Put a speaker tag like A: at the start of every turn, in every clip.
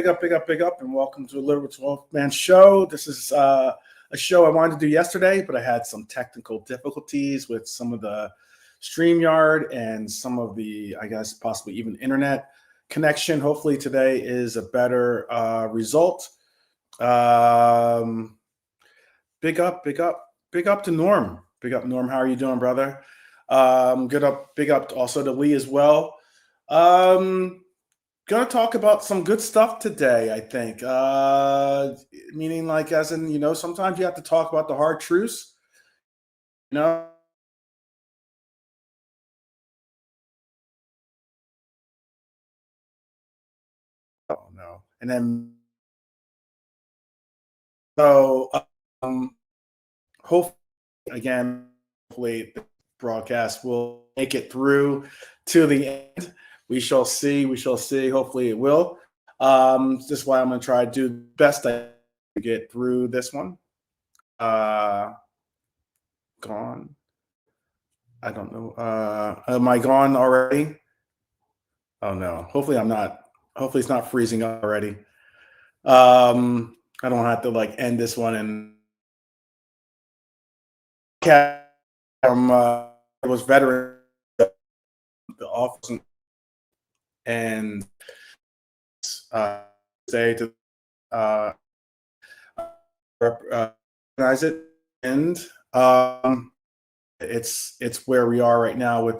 A: big up, and welcome to a Liverpool 12-man show. This is a show I wanted to do yesterday, but I had some technical difficulties with some of the StreamYard and some of the, I guess, possibly even internet connection. Hopefully today is a better result. Big up to Norm. Big up, Norm. How are you doing, brother? Big up also to Lee as well. Gonna talk about some good stuff today, I think. Meaning, like, as in, sometimes you have to talk about the hard truths. Oh no. And then hopefully the broadcast will make it through to the end. We shall see. Hopefully it will. This is why I'm going to try to do the best I can to get through this one. Gone. I don't know. Am I gone already? Oh no. Hopefully I'm not. Hopefully it's not freezing up already. I don't have to end this one and it was veteran the office and say to recognize it, and it's where we are right now with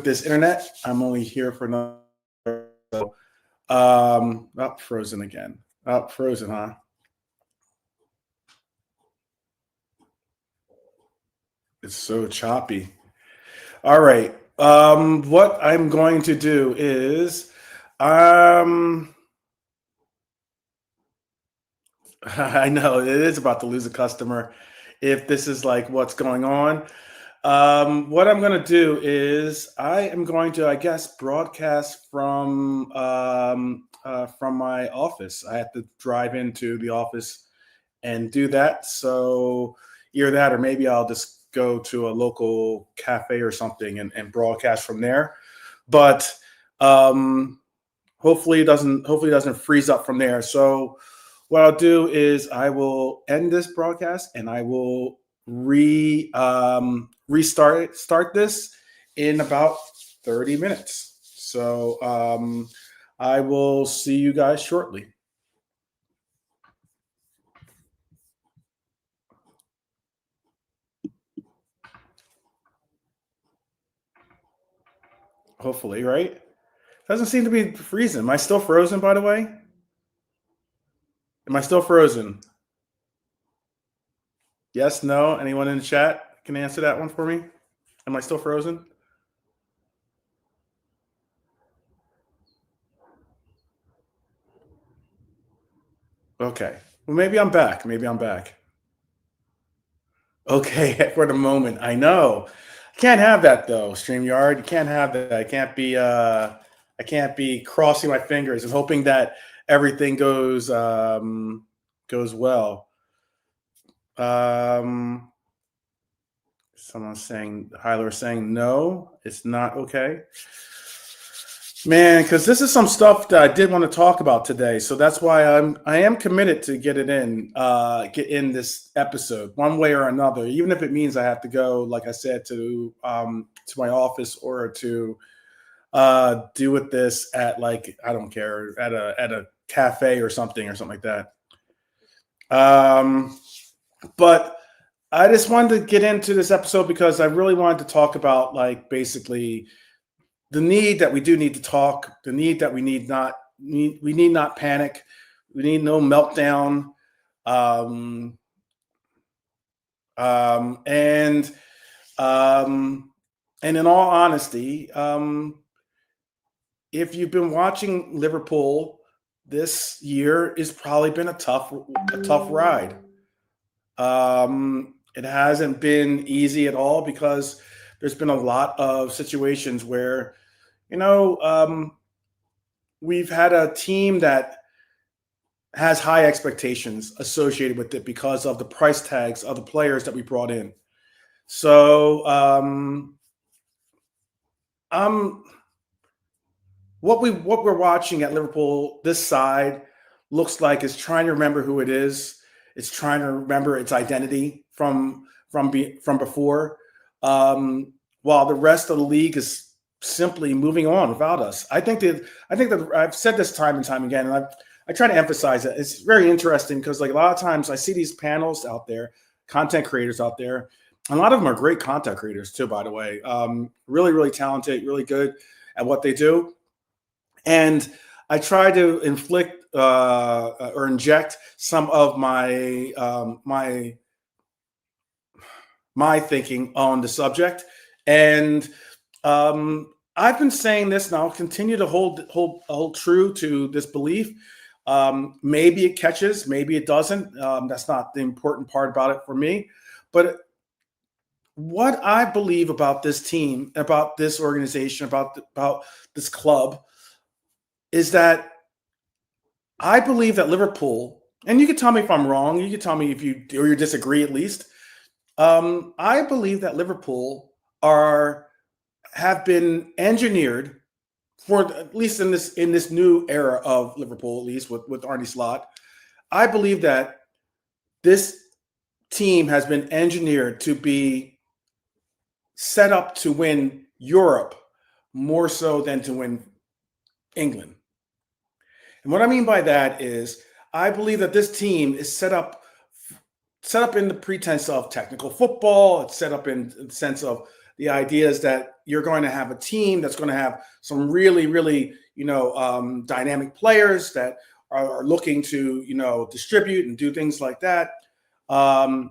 A: this internet. I'm only here for another. Frozen again. Frozen, huh? It's so choppy. All right. What I'm going to do is, I know it is about to lose a customer if this is what's going on. What I'm going to do is I am going to, I guess, broadcast from my office. I have to drive into the office and do that. So either that, or maybe I'll just go to a local cafe or something and broadcast from there. But hopefully it doesn't freeze up from there. So what I'll do is I will end this broadcast and I will start this in about 30 minutes. So I will see you guys shortly. Hopefully, right? Doesn't seem to be freezing. Am I still frozen, by the way? Am I still frozen? Yes, no? Anyone in the chat can answer that one for me? Am I still frozen? Okay. Well, maybe I'm back. Okay, for the moment. I know. I can't have that though, StreamYard. You can't have that. I can't be crossing my fingers and hoping that everything goes well. Someone's saying, Hyler saying no, it's not okay. Man, because this is some stuff that I did want to talk about today, so that's why I am committed to get in this episode one way or another, even if it means I have to go, like I said, to my office or to do with this at I don't care, at a cafe or something like that. But I just wanted to get into this episode because I really wanted to talk about basically the need that we do need to talk, the need that we need not panic, we need no meltdown, and in all honesty, if you've been watching Liverpool, this year has probably been a tough ride. It hasn't been easy at all because there's been a lot of situations where, we've had a team that has high expectations associated with it because of the price tags of the players that we brought in. So I'm what we're watching at Liverpool, this side looks like it's trying to remember who it is. It's trying to remember its identity from before, while the rest of the league is simply moving on without us. I think that I've said this time and time again, and I try to emphasize it. It's very interesting because like a lot of times I see these panels out there, content creators out there. And a lot of them are great content creators too, by the way. Really, really talented, really good at what they do. And I try to inflict or inject some of my thinking on the subject. And I've been saying this, and I'll continue to hold true to this belief. Maybe it catches, maybe it doesn't. That's not the important part about it for me. But what I believe about this team, about this organization, about this club, is that I believe that Liverpool, and you can tell me if I'm wrong, you can tell me if you disagree at least. I believe that Liverpool have been engineered for, at least in this new era of Liverpool, at least with Arne Slot. I believe that this team has been engineered to be set up to win Europe more so than to win England. And what I mean by that is I believe that this team is set up in the pretense of technical football. It's set up in the sense of the ideas that you're going to have a team that's going to have some really, really, dynamic players that are looking to, distribute and do things like that. And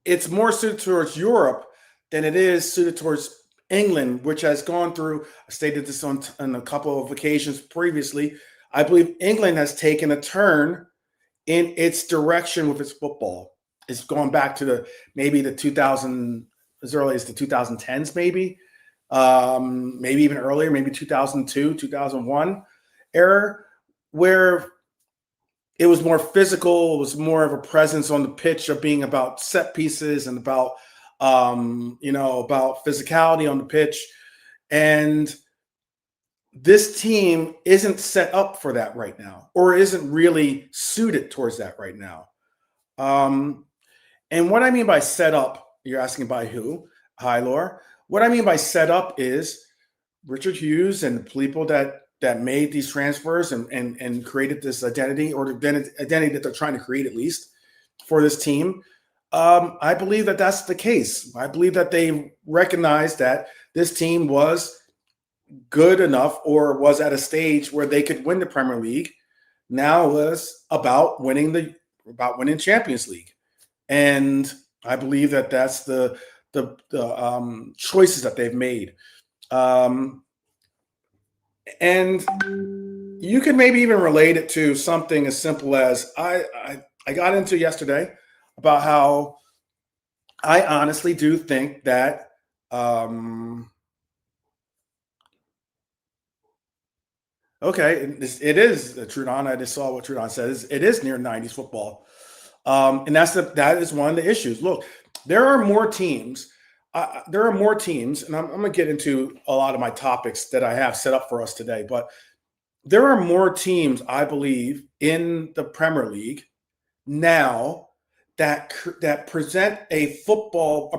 A: it's more suited towards Europe than it is suited towards England, which has gone through, I stated this on a couple of occasions previously. I believe England has taken a turn in its direction with its football. It's going back to maybe the 2000, as early as the 2010s, maybe even earlier, maybe 2002, 2001 era, where it was more physical. It was more of a presence on the pitch of being about set pieces and about physicality on the pitch. And this team isn't set up for that right now, or isn't really suited towards that right now. And what I mean by set up, you're asking by who? Hi, Laura. What I mean by set up is Richard Hughes and the people that made these transfers and created this identity, or the identity that they're trying to create at least for this team. I believe that that's the case. I believe that they recognized that this team was good enough, or was at a stage where they could win the Premier League. Now it was about winning Champions League. And I believe that that's the choices that they've made. And you can maybe even relate it to something as simple as I got into yesterday about how I honestly do think that it is Trudon. I just saw what Trudon says. It is near 90s football. And that is one of the issues. Look, there are more teams. And I'm going to get into a lot of my topics that I have set up for us today. But there are more teams, I believe, in the Premier League now that present a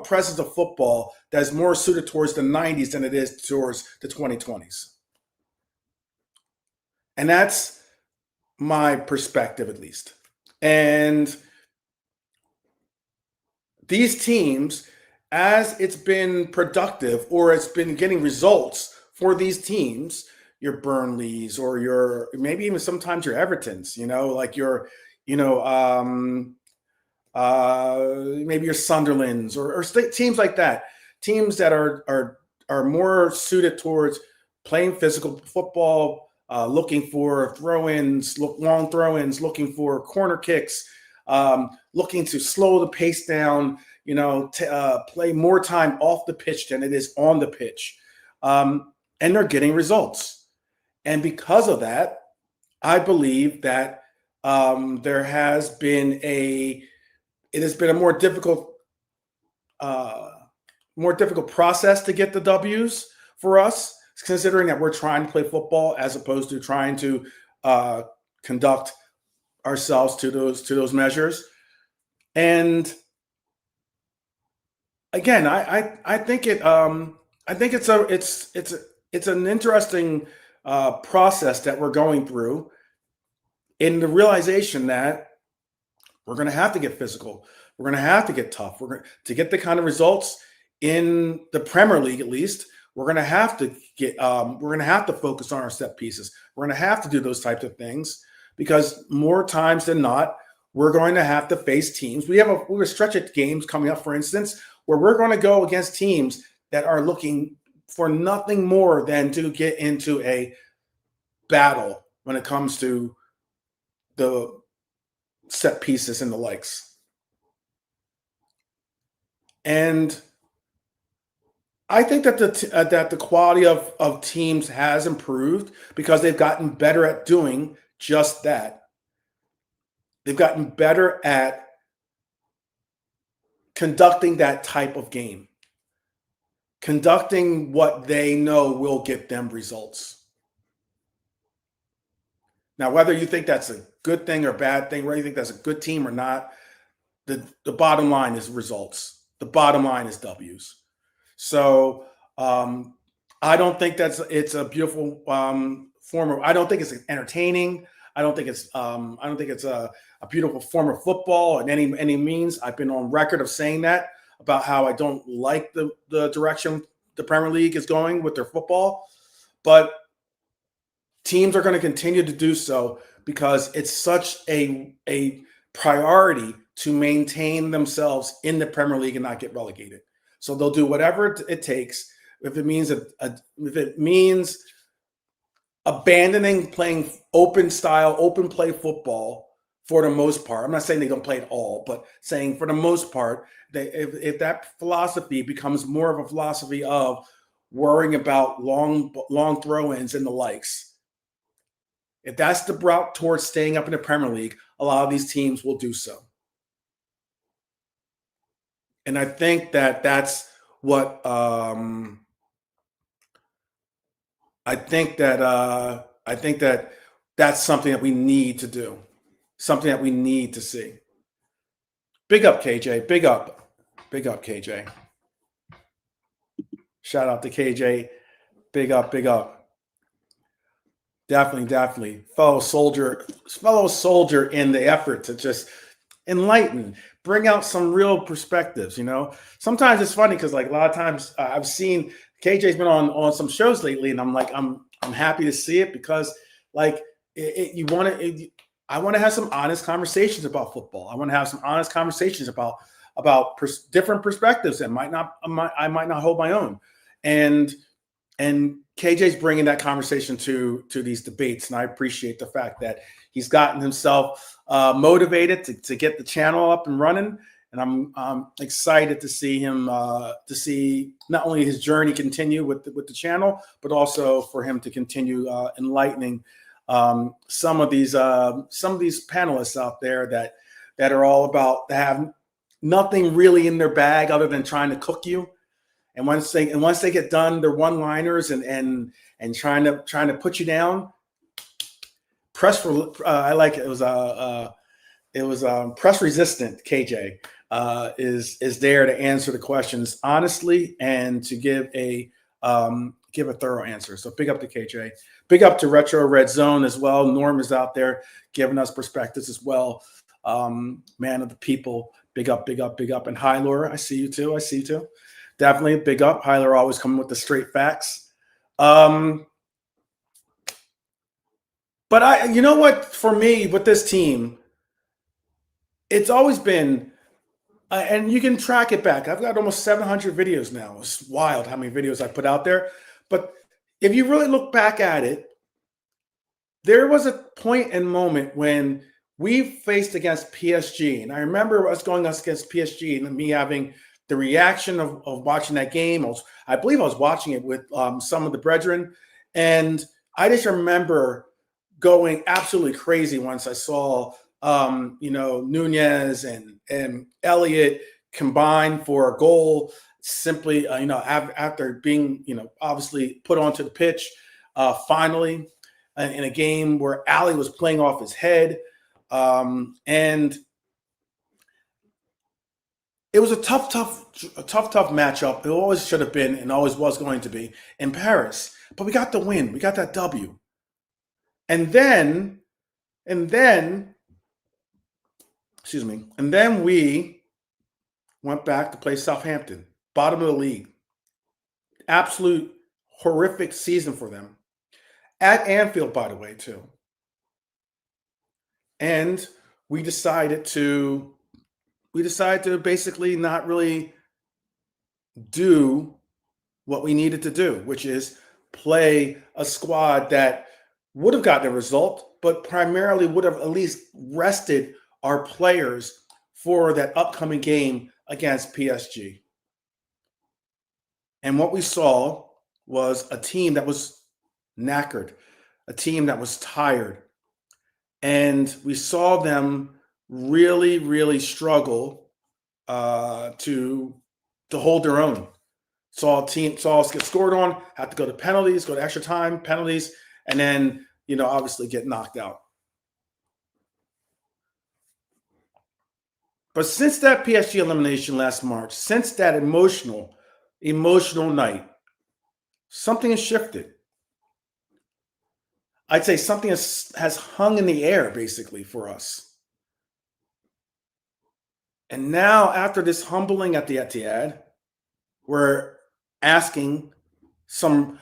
A: presence of football that is more suited towards the 90s than it is towards the 2020s. And that's my perspective, at least. And these teams, as it's been productive, or it's been getting results for these teams, your Burnleys, or your maybe even sometimes your Evertons, like your, maybe your Sunderlands, or teams like that, teams that are more suited towards playing physical football, looking for throw-ins, long throw-ins, looking for corner kicks, looking to slow the pace down, play more time off the pitch than it is on the pitch. And they're getting results. And because of that, I believe that it has been a more difficult more difficult process to get the W's for us, considering that we're trying to play football as opposed to trying to conduct ourselves to those measures. And again, I think it's an interesting process that we're going through, in the realization that we're going to have to get physical. We're going to have to get tough. To get the kind of results in the Premier League, at least, we're going to have to focus on our set pieces. We're going to have to do those types of things, because more times than not, we're going to have to face teams. We have a stretch of games coming up, for instance, where we're going to go against teams that are looking for nothing more than to get into a battle when it comes to the set pieces and the likes. And I think that the quality of teams has improved because they've gotten better at doing just that. They've gotten better at conducting that type of game, conducting what they know will get them results. Now, whether you think that's a good thing or bad thing, whether you think that's a good team or not, the bottom line is results. The bottom line is W's. So I don't think it's a beautiful form of. I don't think it's entertaining. I don't think it's a beautiful form of football in any means. I've been on record of saying that about how I don't like the direction the Premier League is going with their football, but teams are going to continue to do so because it's such a priority to maintain themselves in the Premier League and not get relegated. So they'll do whatever it takes. If it means abandoning playing open play football for the most part. I'm not saying they don't play at all, but saying for the most part, if that philosophy becomes more of a philosophy of worrying about long throw-ins and the likes, if that's the route towards staying up in the Premier League, a lot of these teams will do so. And I think that that's what I think that that's something that we need to do, something that we need to see. Big up, KJ. Big up, KJ. Shout out to KJ. Big up, big up. Definitely, fellow soldier in the effort to just enlighten, bring out some real perspectives. You know, sometimes it's funny because, like, a lot of times I've seen KJ's been on some shows lately, and I'm like, I'm happy to see it because, like, I want to have some honest conversations about football. I want to have some honest conversations about different perspectives that I might not hold my own, and KJ's bringing that conversation to these debates, and I appreciate the fact that he's gotten himself motivated to get the channel up and running. And I'm excited to see him to see not only his journey continue with the channel, but also for him to continue enlightening some of these panelists out there that are all about to have nothing really in their bag other than trying to cook you. And once they get done their one-liners and trying to put you down, I like it. It was press resistant. KJ is there to answer the questions honestly and to give a thorough answer. So big up to KJ. Big up to Retro Red Zone as well. Norm is out there giving us perspectives as well. Man of the people. Big up. And hi, Laura. I see you too. Definitely big up. Hyler always coming with the straight facts. But you know what? For me, with this team, it's always been, and you can track it back. I've got almost 700 videos now. It's wild how many videos I put out there. But if you really look back at it, there was a point and moment when we faced against PSG. And I remember us going against PSG and me having the reaction of watching that game. I believe I was watching it with some of the brethren. And I just remember going absolutely crazy once I saw, Nunez and Elliott combine for a goal. simply, after being, obviously put onto the pitch, finally, in a game where Ali was playing off his head. And it was a tough matchup. It always should have been and always was going to be in Paris. But we got the win. We got that W. And then, we went back to play Southampton, bottom of the league. Absolute horrific season for them. At Anfield, by the way, too. And we decided to basically not really do what we needed to do, which is play a squad that would have gotten a result, but primarily would have at least rested our players for that upcoming game against PSG. And what we saw was a team that was knackered, a team that was tired. And we saw them really, really struggle to hold their own. Saw us get scored on, had to go to penalties, go to extra time, penalties, and then, obviously get knocked out. But since that PSG elimination last March, since that emotional night, something has shifted. I'd say something has hung in the air, basically, for us. And now, after this humbling at the Etihad, we're asking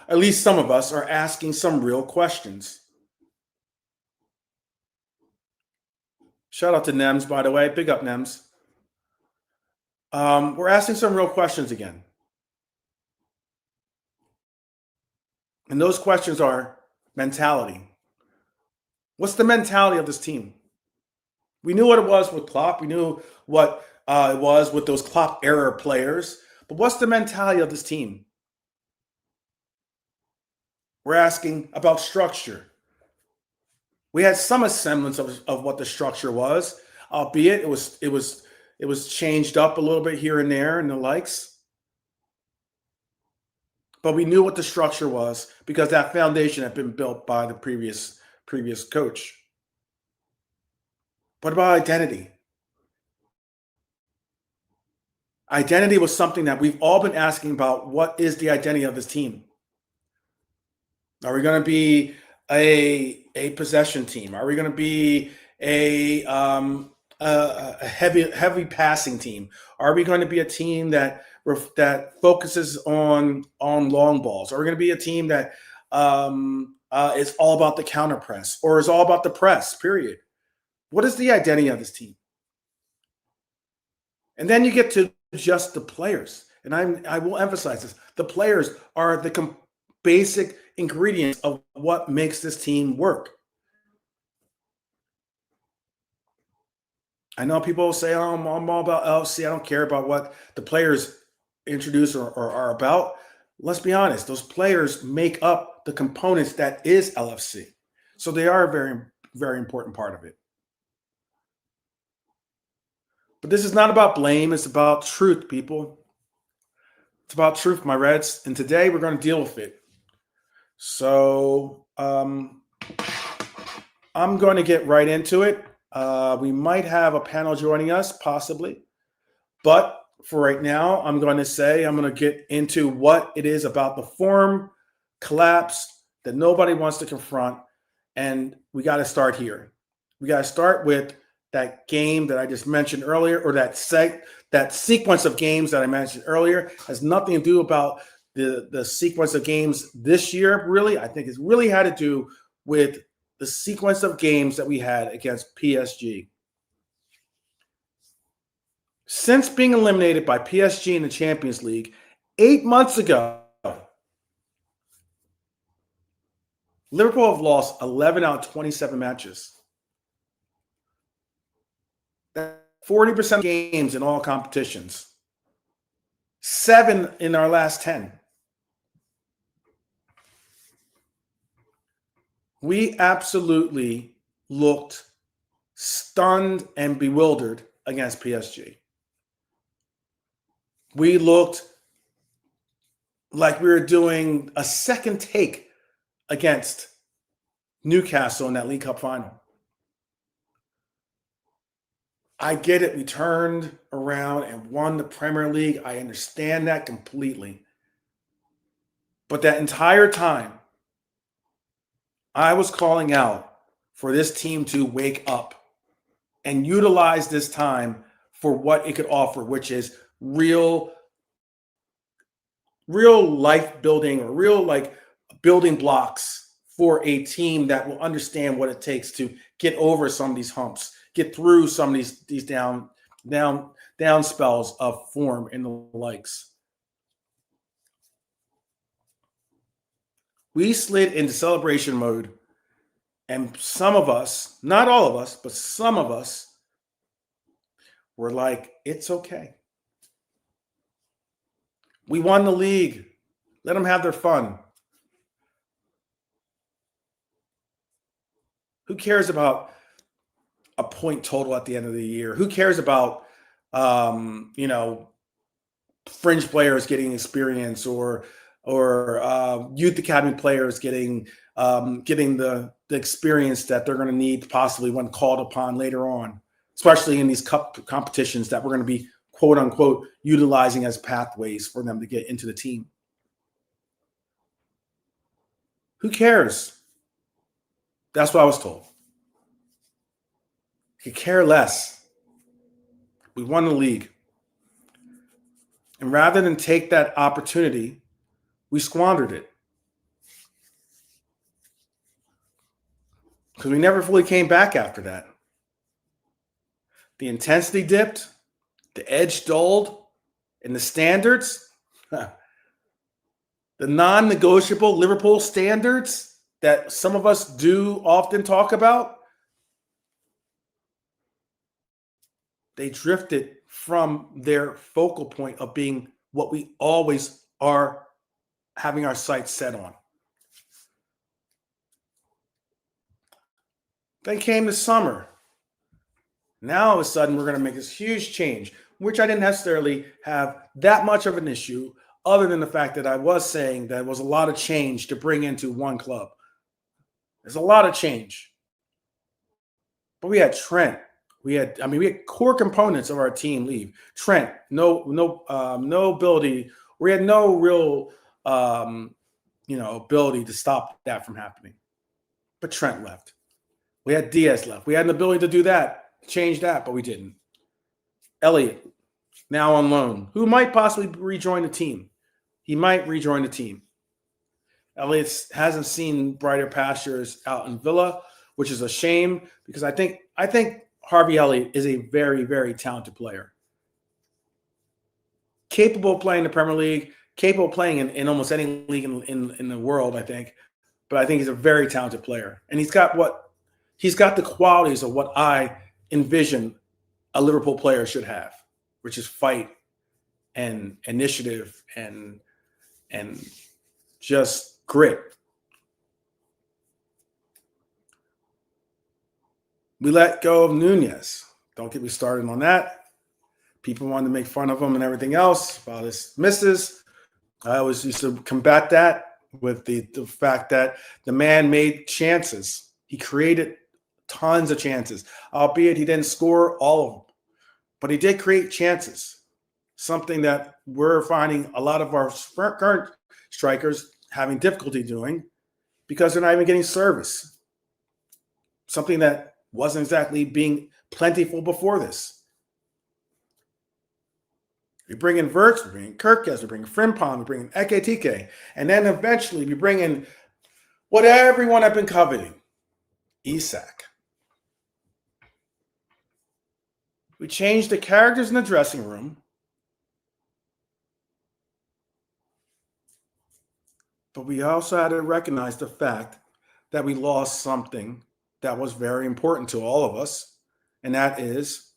A: at least some of us are asking some real questions. Shout out to Nems, by the way. Big up, Nems. We're asking some real questions again. And those questions are mentality. What's the mentality of this team? We knew what it was with Klopp. We knew what it was with those Klopp era players. But what's the mentality of this team? We're asking about structure. We had some semblance of what the structure was, albeit it was changed up a little bit here and there and the likes. But we knew what the structure was because that foundation had been built by the previous coach. What about identity? Identity was something that we've all been asking about. What is the identity of this team? Are we going to be a possession team? Are we going to be a heavy passing team? Are we going to be a team that focuses on long balls? Are we going to be a team that is all about the counter press, or is all about the press? Period. What is the identity of this team? And then you get to just the players, and I will emphasize this: the players are the basic ingredients of what makes this team work. I know people say, "Oh, I'm all about LFC. I don't care about what the players introduce or are about." Let's be honest; those players make up the components that is LFC, so they are a very, very important part of it. But this is not about blame; it's about truth, people. It's about truth, my Reds, and today we're going to deal with it. So I'm going to get right into it. We might have a panel joining us, possibly. But for right now, I'm going to get into what it is about the form collapse that nobody wants to confront. And we got to start here. We got to start with that game that I just mentioned earlier, or that sequence of games that I mentioned earlier. Has nothing to do about the sequence of games this year, really. I think it's really had to do with the sequence of games that we had against PSG. Since being eliminated by PSG in the Champions League 8 months ago, Liverpool have lost 11 out of 27 matches. That's 40% of games in all competitions. 7 in our last 10. We absolutely looked stunned and bewildered against PSG. We looked like we were doing a second take against Newcastle in that League Cup final. I get it. We turned around and won the Premier League. I understand that completely. But that entire time, I was calling out for this team to wake up and utilize this time for what it could offer, which is real life building, or real like building blocks for a team that will understand what it takes to get over some of these humps, get through some of these down spells of form and the likes. We slid into celebration mode, and some of us, not all of us, but some of us were like, it's okay. We won the league. Let them have their fun. Who cares about a point total at the end of the year? Who cares about, fringe players getting experience, or youth academy players getting the experience that they're going to need possibly when called upon later on, especially in these cup competitions that we're going to be quote unquote utilizing as pathways for them to get into the team. Who cares? That's what I was told. Could care less. We won the league. And rather than take that opportunity, we squandered it. Because we never fully came back after that. The intensity dipped, the edge dulled, and the standards, the non-negotiable Liverpool standards that some of us do often talk about, they drifted from their focal point of being what we always are having our sights set on. Then came the summer. Now, all of a sudden, we're going to make this huge change, which I didn't necessarily have that much of an issue, other than the fact that I was saying that it was a lot of change to bring into one club. There's a lot of change. But we had Trent. We had core components of our team leave. Trent, no ability. We had no real, ability to stop that from happening. But Trent left. We had Diaz left. We had an ability to do that, change that, but we didn't. Elliott, now on loan, who might possibly rejoin the team. He might rejoin the team. Elliott hasn't seen brighter pastures out in Villa, which is a shame, because I think Harvey Elliott is a very, very talented player. Capable of playing the Premier League, capable of playing in almost any league in the world, I think. But I think he's a very talented player. And he's got the qualities of what I envision a Liverpool player should have, which is fight and initiative and just grit. We let go of Nunez. Don't get me started on that. People wanted to make fun of him and everything else about his misses. I always used to combat that with the fact that the man made chances. He created tons of chances, albeit he didn't score all of them. But he did create chances, something that we're finding a lot of our current strikers having difficulty doing because they're not even getting service, something that wasn't exactly being plentiful before this. We bring in Verts, we bring in Kirkes, we bring in Frimpong, we bring in Ekitike, and then eventually we bring in what everyone had been coveting, Isak. We changed the characters in the dressing room, but we also had to recognize the fact that we lost something that was very important to all of us, and that is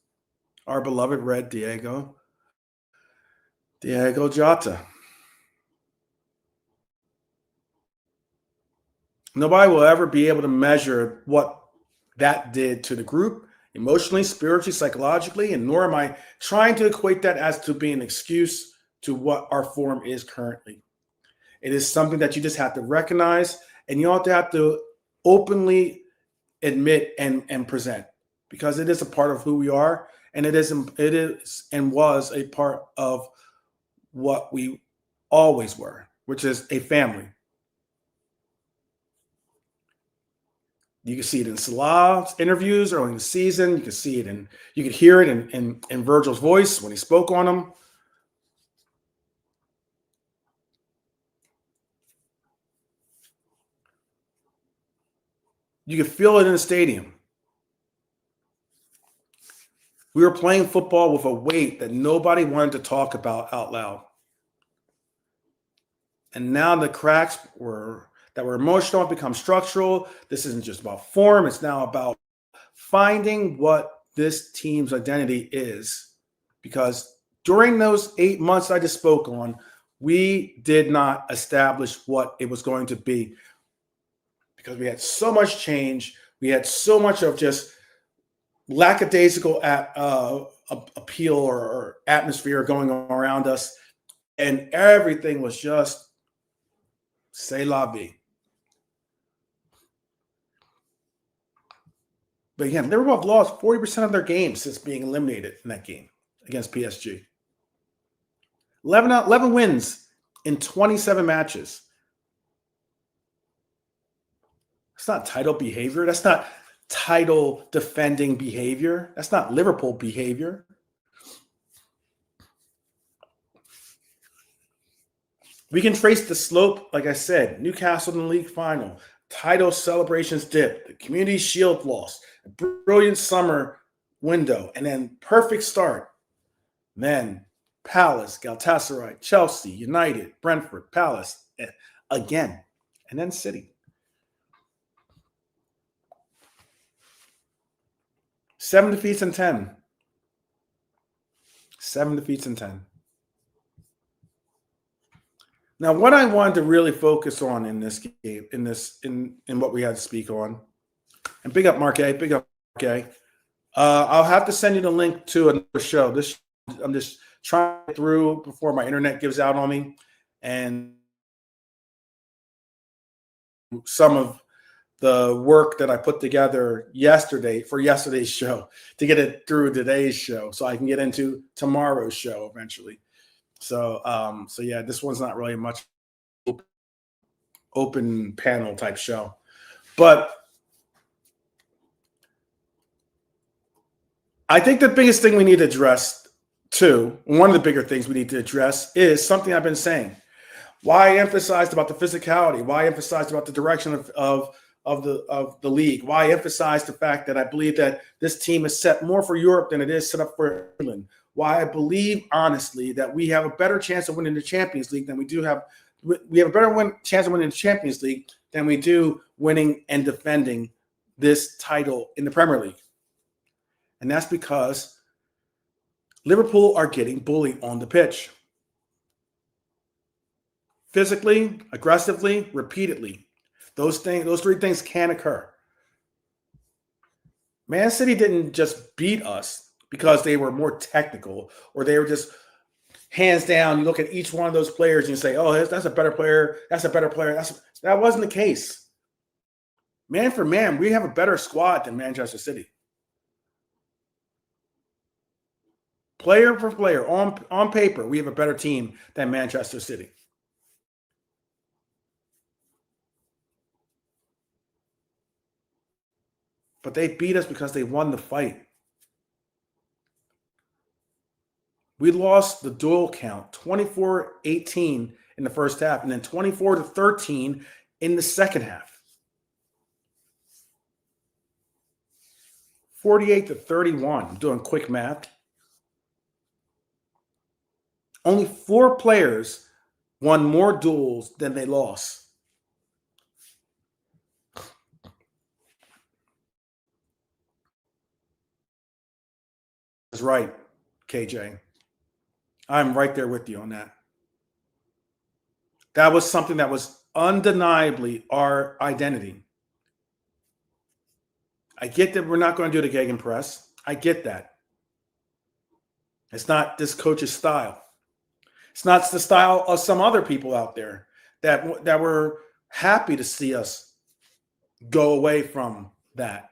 A: our beloved red Diego Jota. Nobody will ever be able to measure what that did to the group, emotionally, spiritually, psychologically, and nor am I trying to equate that as to be an excuse to what our form is currently. It is something that you just have to recognize, and you have to openly admit and present, because it is a part of who we are, and it is and was a part of what we always were, which is a family. You can see it in Salah's interviews early in the season. You can see it you could hear it in Virgil's voice when he spoke on them. You could feel it in the stadium. We were playing football with a weight that nobody wanted to talk about out loud. And now the cracks that were emotional have become structural. This isn't just about form. It's now about finding what this team's identity is. Because during those 8 months I just spoke on, we did not establish what it was going to be, because we had so much change. We had so much of just lackadaisical appeal or atmosphere going on around us. And everything was just c'est la vie. But again, Liverpool have lost 40% of their games since being eliminated in that game against PSG. 11 wins in 27 matches. That's not title behavior. That's not title defending behavior. That's not Liverpool behavior. We can trace the slope, like I said. Newcastle in the league final, title celebrations dip, the Community Shield loss, a brilliant summer window, and then perfect start. Then Palace, Galatasaray, Chelsea, United, Brentford, Palace, again, and then City. 7 defeats and 10. 7 defeats and 10. Now, what I wanted to really focus on in this game, in what we had to speak on, and big up Marquet, big up Marquet. I'll have to send you the link to another show. I'm just trying to get through before my internet gives out on me, and some of the work that I put together yesterday for yesterday's show to get it through today's show, so I can get into tomorrow's show eventually. So yeah, this one's not really much open panel type show, but I think the biggest thing we need to address too, one of the bigger things we need to address, is something I've been saying. Why I emphasized about the physicality, why I emphasized about the direction of the league, why I emphasized the fact that I believe that this team is set more for Europe than it is set up for England. Why I believe, honestly, that we have a better chance of winning the Champions League than we do have. We have a better chance of winning the Champions League than we do winning and defending this title in the Premier League. And that's because Liverpool are getting bullied on the pitch. Physically, aggressively, repeatedly. Those three things can occur. Man City didn't just beat us because they were more technical, or they were just hands down. You look at each one of those players and you say, oh, that's a better player. That's a better player. That wasn't the case. Man for man, we have a better squad than Manchester City. Player for player, on paper, we have a better team than Manchester City. But they beat us because they won the fight. We lost the duel count, 24-18 in the first half, and then 24-13 in the second half. 48-31. I'm doing quick math. Only 4 players won more duels than they lost. That's right, KJ. I'm right there with you on that. That was something that was undeniably our identity. I get that we're not going to do the gegenpress. I get that. It's not this coach's style. It's not the style of some other people out there. that were happy to see us go away from that.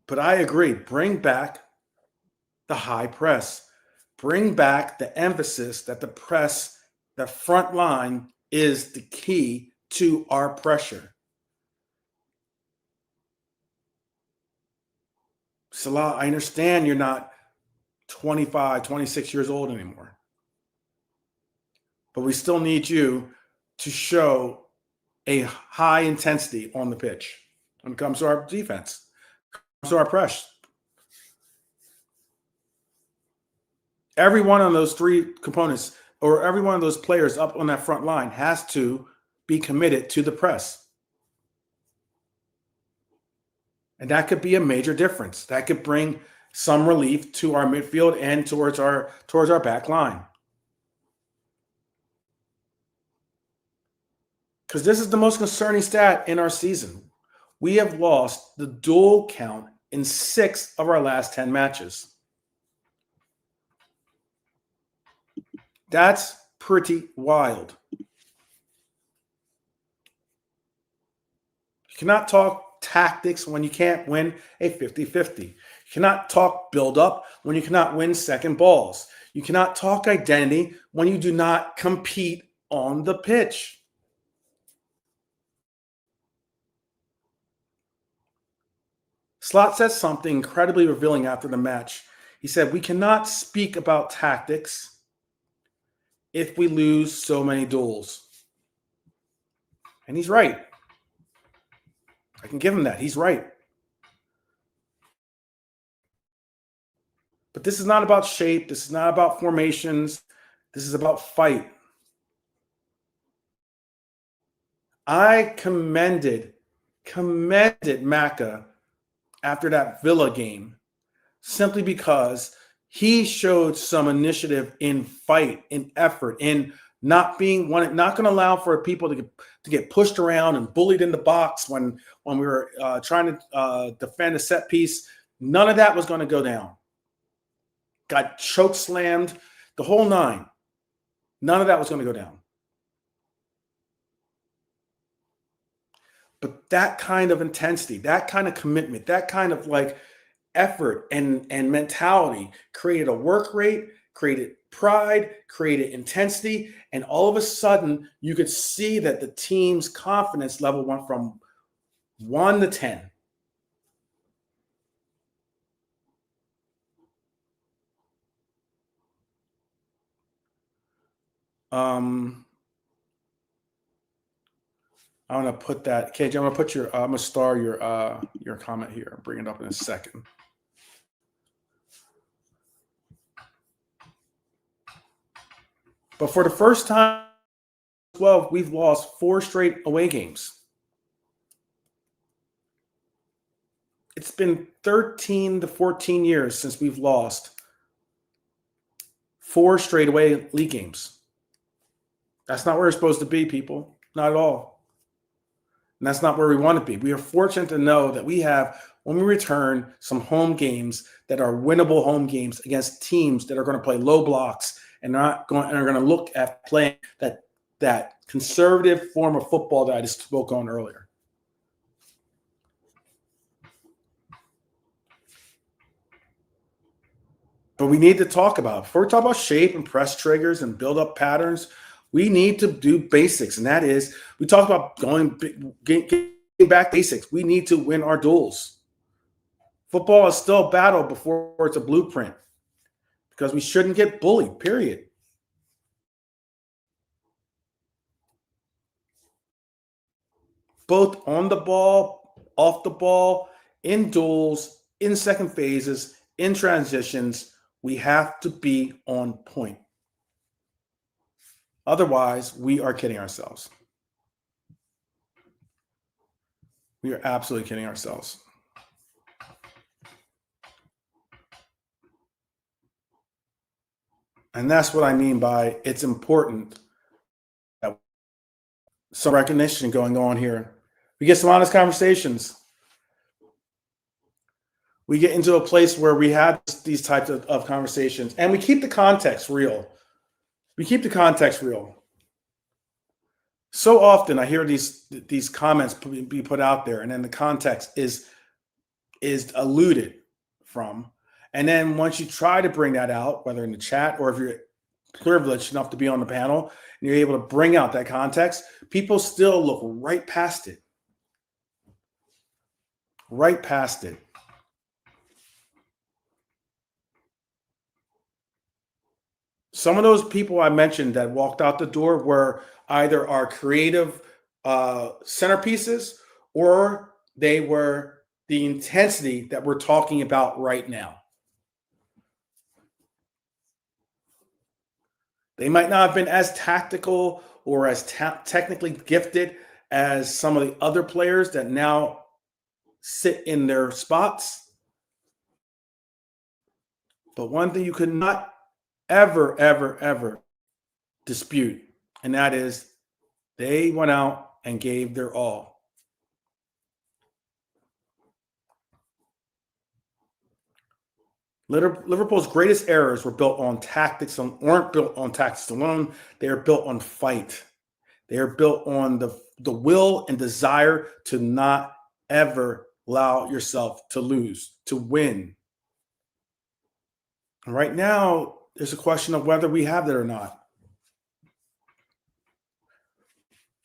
A: But I agree, bring back the high press. Bring back the emphasis that the press, the front line, is the key to our pressure. Salah, I understand you're not 25, 26 years old anymore. But we still need you to show a high intensity on the pitch when it comes to our defense, when it comes to our press. Every one of those three components, or every one of those players up on that front line, has to be committed to the press. And that could be a major difference. That could bring some relief to our midfield and towards our back line. Because this is the most concerning stat in our season. We have lost the duel count in 6 of our last 10 matches. That's pretty wild. You cannot talk tactics when you can't win a 50-50. You cannot talk build-up when you cannot win second balls. You cannot talk identity when you do not compete on the pitch. Slot said something incredibly revealing after the match. He said, we cannot speak about tactics if we lose so many duels. And he's right. I can give him that. He's right. But this is not about shape. This is not about formations. This is about fight. I commended Maka after that Villa game simply because he showed some initiative in fight, in effort, in not going to allow for people to get pushed around and bullied in the box when we were trying to defend a set piece. None of that was going to go down. Got choke slammed, the whole 9. None of that was going to go down. But that kind of intensity, that kind of commitment, that kind of like effort and mentality created a work rate, created pride, created intensity, and all of a sudden you could see that the team's confidence level went from 1 to 10. I'm gonna put that, KJ. I'm gonna star your comment here. I'll bring it up in a second. But for the first time, 12, we've lost 4 straight away games. It's been 13 to 14 years since we've lost 4 straight away league games. That's not where we're supposed to be, people. Not at all. And that's not where we want to be. We are fortunate to know that we have, when we return, some home games that are winnable home games against teams that are going to play low blocks and are going to look at playing that conservative form of football that I just spoke on earlier. But we need to talk about, before we talk about shape and press triggers and build up patterns, we need to do basics. And that is, we talk about getting back basics. We need to win our duels. Football is still a battle before it's a blueprint, because we shouldn't get bullied, period. Both on the ball, off the ball, in duels, in second phases, in transitions, we have to be on point. Otherwise, we are kidding ourselves. We are absolutely kidding ourselves. And that's what I mean by it's important that some recognition going on here. We get some honest conversations. We get into a place where we have these types of conversations, and we keep the context real. We keep the context real. So often I hear these comments be put out there, and then the context is alluded from. And then once you try to bring that out, whether in the chat or if you're privileged enough to be on the panel and you're able to bring out that context, people still look right past it. Right past it. Some of those people I mentioned that walked out the door were either our creative centerpieces, or they were the intensity that we're talking about right now. They might not have been as tactical or as technically gifted as some of the other players that now sit in their spots. But one thing you could not ever, ever, ever dispute, and that is they went out and gave their all. Liverpool's greatest errors were built on tactics, weren't built on tactics alone. They are built on fight. They are built on the will and desire to not ever allow yourself to lose, to win. And right now, there's a question of whether we have that or not.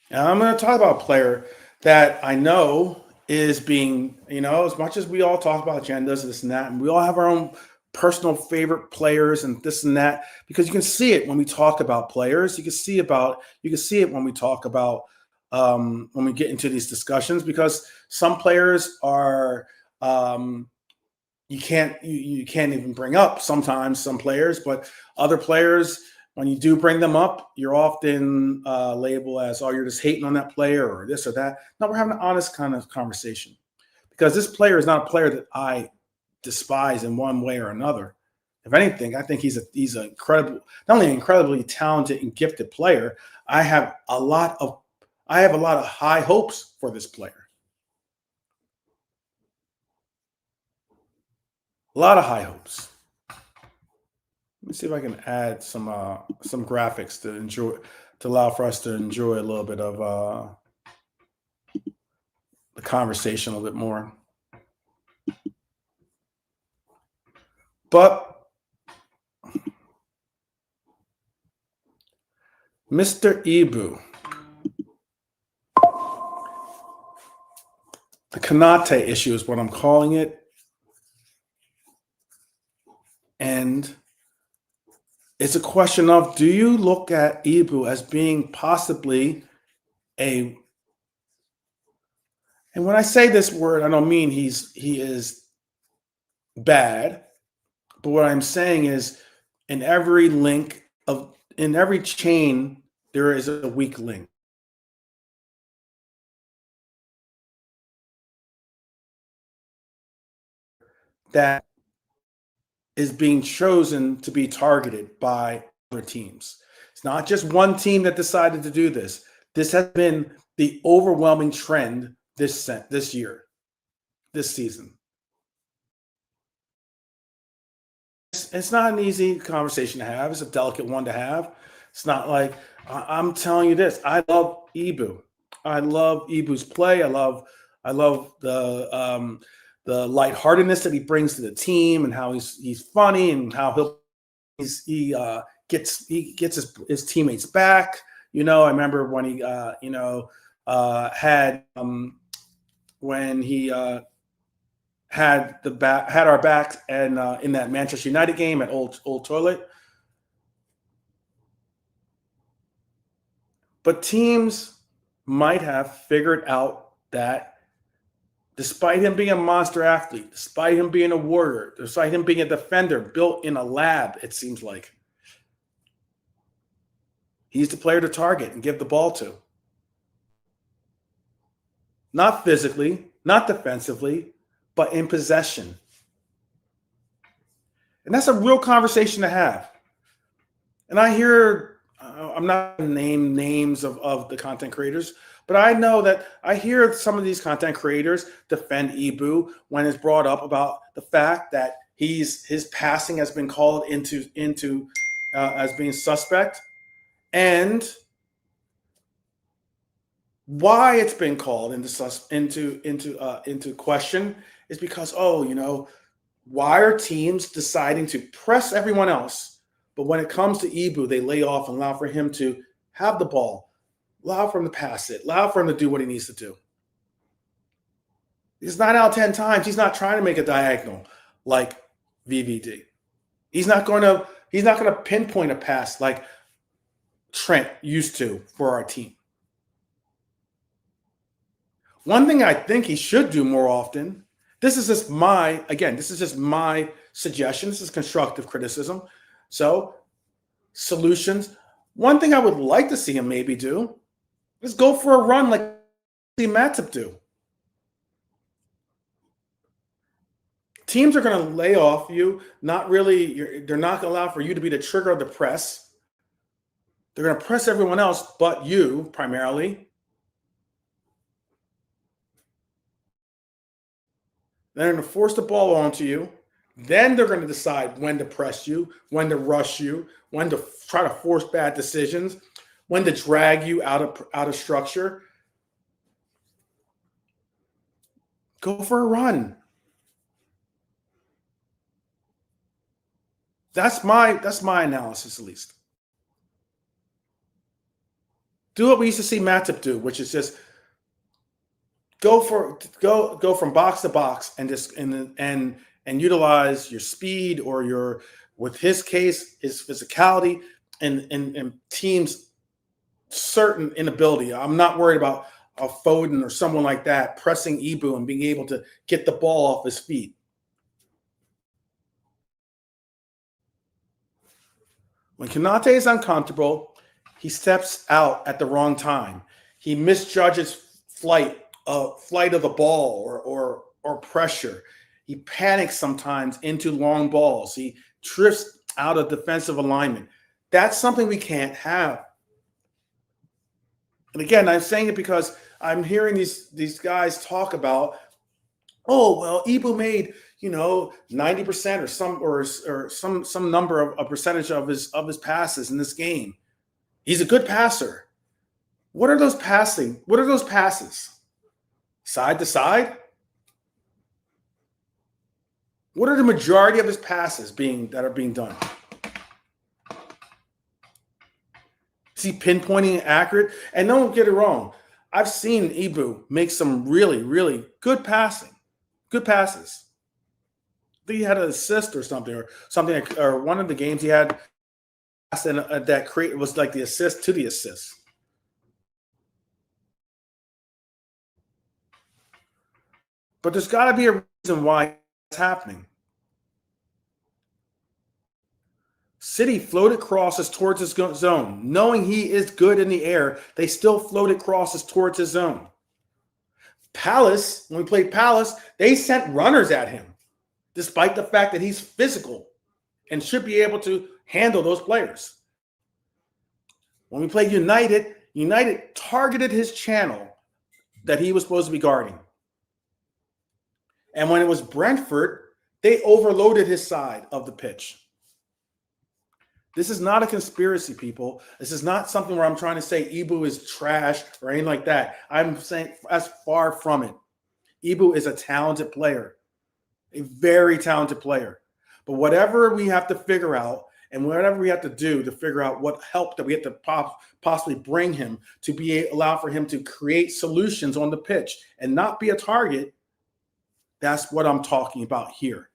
A: And I'm going to talk about a player that I know is being, as much as we all talk about agendas, this and that, and we all have our own personal favorite players and this and that, because you can see it when we talk about players. You can see it when we talk about when we get into these discussions, because some players are you can't even bring up sometimes, some players, but other players, when you do bring them up, you're often labeled as, oh, you're just hating on that player or this or that. No, we're having an honest kind of conversation, because this player is not a player that I despise in one way or another. If anything, I think he's an incredible, not only an incredibly talented and gifted player, I have a lot of high hopes for this player. A lot of high hopes. Let me see if I can add some graphics to allow for us to enjoy a little bit of the conversation a little bit more. But Mr. Ibu, the Konaté issue is what I'm calling it. And it's a question of, do you look at Ibu as being possibly and when I say this word, I don't mean he is bad, but what I'm saying is in every chain, there is a weak link. That is being chosen to be targeted by other teams. It's not just one team that decided to do this. This has been the overwhelming trend this year, this season. It's not an easy conversation to have. It's a delicate one to have. It's not like, I'm telling you this. I love Ibu. I love Ibu's play. I love the lightheartedness that he brings to the team, and how he's funny, and how he gets his teammates back. I remember when he had when he had our backs, and in that Manchester United game at Old Toilet. But teams might have figured out that despite him being a monster athlete, despite him being a warrior, despite him being a defender built in a lab, it seems like he's the player to target and give the ball to. Not physically, not defensively, but in possession. And that's a real conversation to have. And I hear, I'm not going to name names of the content creators, but I know that I hear some of these content creators defend Ibu when it's brought up about the fact that his passing has been called into as being suspect. And Why it's been called into question is because, oh, why are teams deciding to press everyone else, but when it comes to Ibu, they lay off and allow for him to have the ball, allow for him to pass it, allow for him to do what he needs to do. Because 9 out of 10 times, he's not trying to make a diagonal like VVD. He's not going to pinpoint a pass like Trent used to for our team. One thing I think he should do more often, this is just my suggestion. This is constructive criticism. So, solutions. One thing I would like to see him maybe do is go for a run like Matip do. Teams are going to lay off you. They're not going to allow for you to be the trigger of the press. They're going to press everyone else but you primarily. They're going to force the ball onto you. Then they're going to decide when to press you, when to rush you, when to try to force bad decisions, when to drag you out of structure. Go for a run. That's my analysis, at least. Do what we used to see Matip do, which is just go from box to box and just and utilize your speed or your, with his case, his physicality and teams' certain inability. I'm not worried about a Foden or someone like that pressing Ibu and being able to get the ball off his feet. When Konaté is uncomfortable, he steps out at the wrong time. He misjudges flight of the ball or pressure. He panics sometimes into long balls. He drifts out of defensive alignment. That's something we can't have. And again, I'm saying it because I'm hearing these guys talk about, oh, well, Ibu made 90% or some number of a percentage of his passes in this game. He's a good passer. What are those passes? Side to side? What are the majority of his passes that are being done? Is he pinpointing and accurate? And don't get it wrong. I've seen Ibu make some really, really good passes. I think he had an assist or something, or one of the games he had that create was like the assist to the assist. But there's got to be a reason why it's happening. City floated crosses towards his zone. Knowing he is good in the air, they still floated crosses towards his zone. Palace, when we played Palace, they sent runners at him, despite the fact that he's physical and should be able to handle those players. When we played United targeted his channel that he was supposed to be guarding. And when it was Brentford, they overloaded his side of the pitch. This is not a conspiracy, people. This is not something where I'm trying to say Ibu is trash or anything like that. I'm saying as far from it. Ibu is a talented player, a very talented player. But whatever we have to figure out and whatever we have to do to figure out what help that we have to possibly bring him to allow for him to create solutions on the pitch and not be a target, that's what I'm talking about here.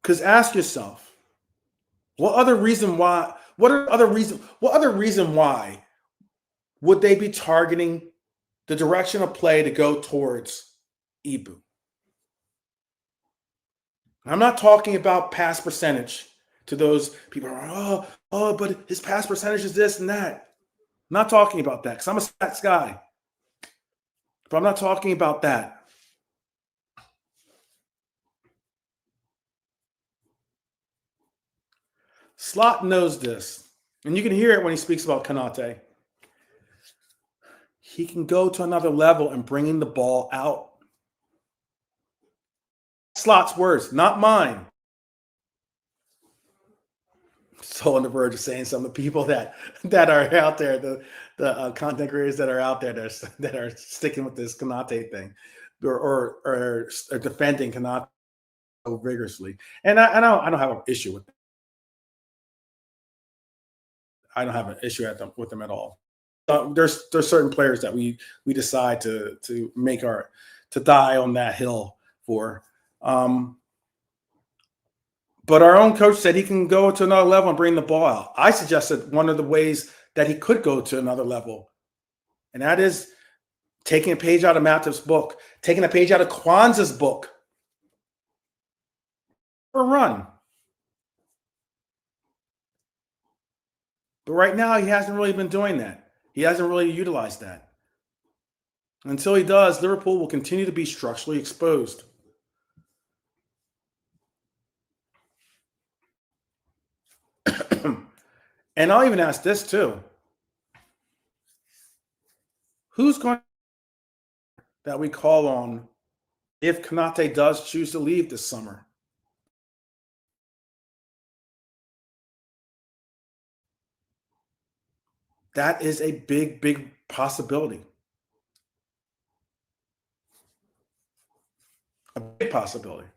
A: Because ask yourself, what other reason why would they be targeting the direction of play to go towards Ibu? I'm not talking about pass percentage to those people who are, but his pass percentage is this and that. I'm not talking about that because I'm a stats guy. But I'm not talking about that. Slot knows this, and you can hear it when he speaks about Konaté. He can go to another level and bringing the ball out. Slot's words, not mine. so on the verge of saying some of the people that are out there, the content creators that are out there that are sticking with this Konaté thing, or defending Konaté so vigorously. And I don't have an issue with. I don't have an issue with them at all. There's certain players that we decide to make our to die on that hill for. But our own coach said he can go to another level and bring the ball out. I suggested one of the ways that he could go to another level, and that is taking a page out of Matip's book, taking a page out of Kwanzaa's book. For a run. But right now, he hasn't really been doing that. He hasn't really utilized that. Until he does, Liverpool will continue to be structurally exposed. And I'll even ask this too. Who's going that we call on if Konaté does choose to leave this summer? That is a big, big possibility. A big possibility.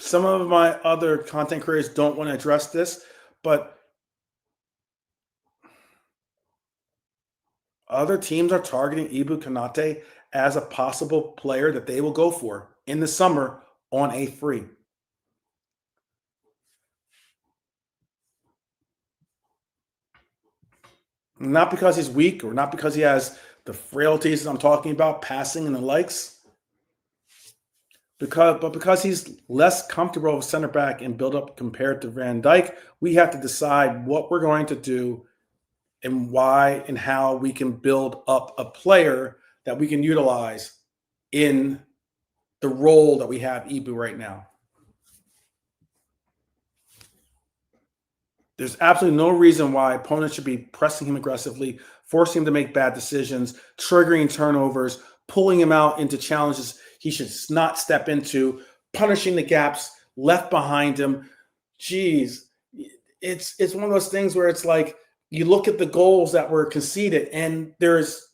A: Some of my other content creators don't want to address this, but other teams are targeting Ibu Konaté as a possible player that they will go for in the summer on a free. Not because he's weak or not because he has the frailties I'm talking about, passing and the likes. Because he's less comfortable with center back and build up compared to Van Dijk, we have to decide what we're going to do and why and how we can build up a player that we can utilize in the role that we have Ibu right now. There's absolutely no reason why opponents should be pressing him aggressively, forcing him to make bad decisions, triggering turnovers, pulling him out into challenges he should not step into, punishing the gaps left behind him. Jeez, it's one of those things where it's like you look at the goals that were conceded, and there's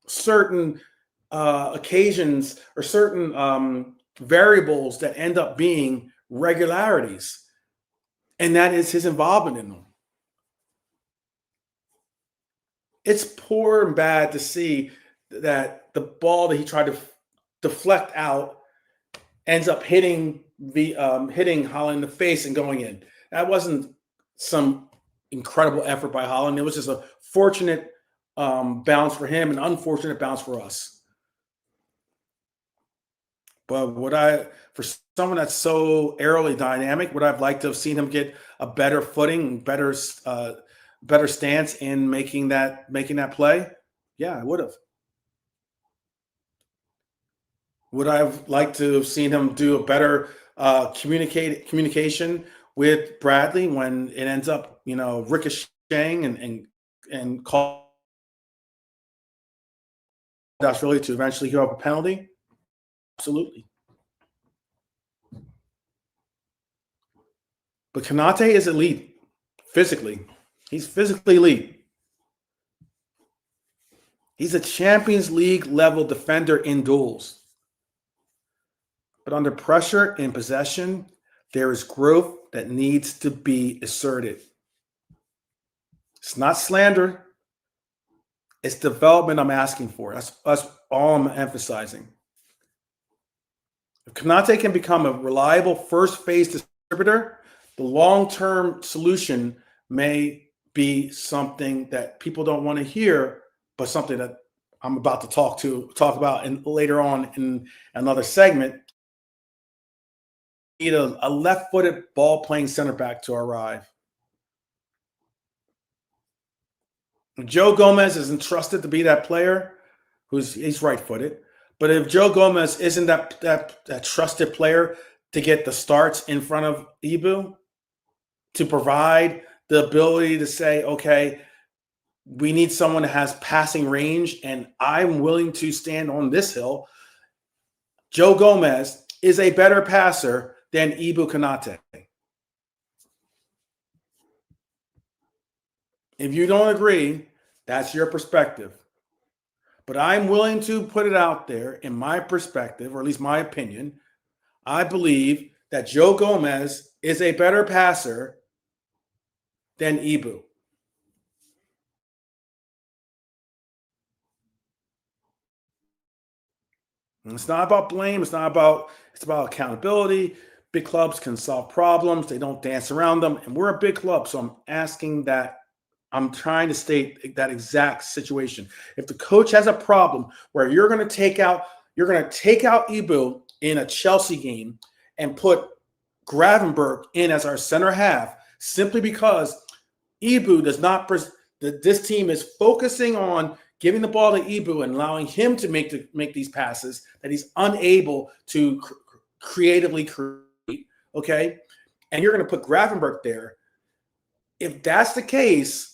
A: certain occasions or certain variables that end up being regularities, and that is his involvement in them. It's poor and bad to see that the ball that he tried to deflect out ends up hitting Haaland in the face and going in. That wasn't some incredible effort by Haaland. It was just a fortunate bounce for him, an unfortunate bounce for us. But for someone that's so aerially dynamic, would I've liked to have seen him get a better footing, better stance in making that play? Yeah, I would have. Would I have liked to have seen him do a better communication with Bradley when it ends up, ricocheting and call that's really to eventually give up a penalty? Absolutely. But Konaté is elite physically. He's physically elite. He's a Champions League level defender in duels. But under pressure in possession, there is growth that needs to be asserted. It's not slander. It's development I'm asking for. That's all I'm emphasizing. If Konaté can become a reliable first phase distributor, the long-term solution may be something that people don't want to hear, but something that I'm about to talk about later on in another segment. We need a left-footed ball-playing center back to arrive. Joe Gomez is entrusted to be that player he's right-footed. But if Joe Gomez isn't that trusted player to get the starts in front of Ibu, to provide the ability to say, okay, we need someone that has passing range, and I'm willing to stand on this hill. Joe Gomez is a better passer than Ibu Konaté. If you don't agree, that's your perspective. But I'm willing to put it out there in my perspective, or at least my opinion. I believe that Joe Gomez is a better passer than Ibu. And it's not about blame. It's about accountability. Big clubs can solve problems. They don't dance around them. And we're a big club. So I'm asking that. I'm trying to state that exact situation. If the coach has a problem where you're going to take out Ibu in a Chelsea game and put Gravenberg in as our center half simply because Ibu does not this team is focusing on giving the ball to Ibu and allowing him to make these passes that he's unable to creatively create, okay? And you're going to put Gravenberg there. If that's the case,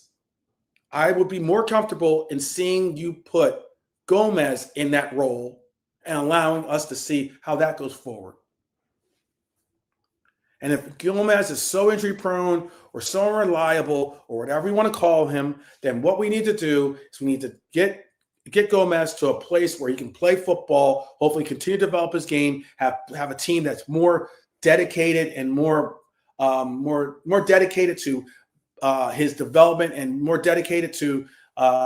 A: I would be more comfortable in seeing you put Gomez in that role and allowing us to see how that goes forward. And if Gomez is so injury prone or so unreliable or whatever you want to call him, then what we need to do is we need to get Gomez to a place where he can play football, hopefully continue to develop his game, have a team that's more dedicated and more dedicated to his development and more dedicated to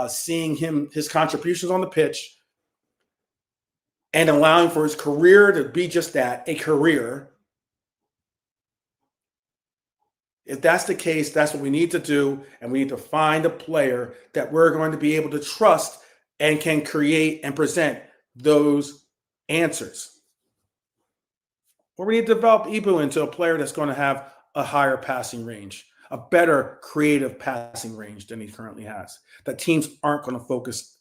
A: seeing his contributions on the pitch and allowing for his career to be just that, a career. If that's the case, that's what we need to do. And we need to find a player that we're going to be able to trust and can create and present those answers. Or we need to develop Ibu into a player that's going to have a higher passing range, a better creative passing range than he currently has. That teams aren't going to focus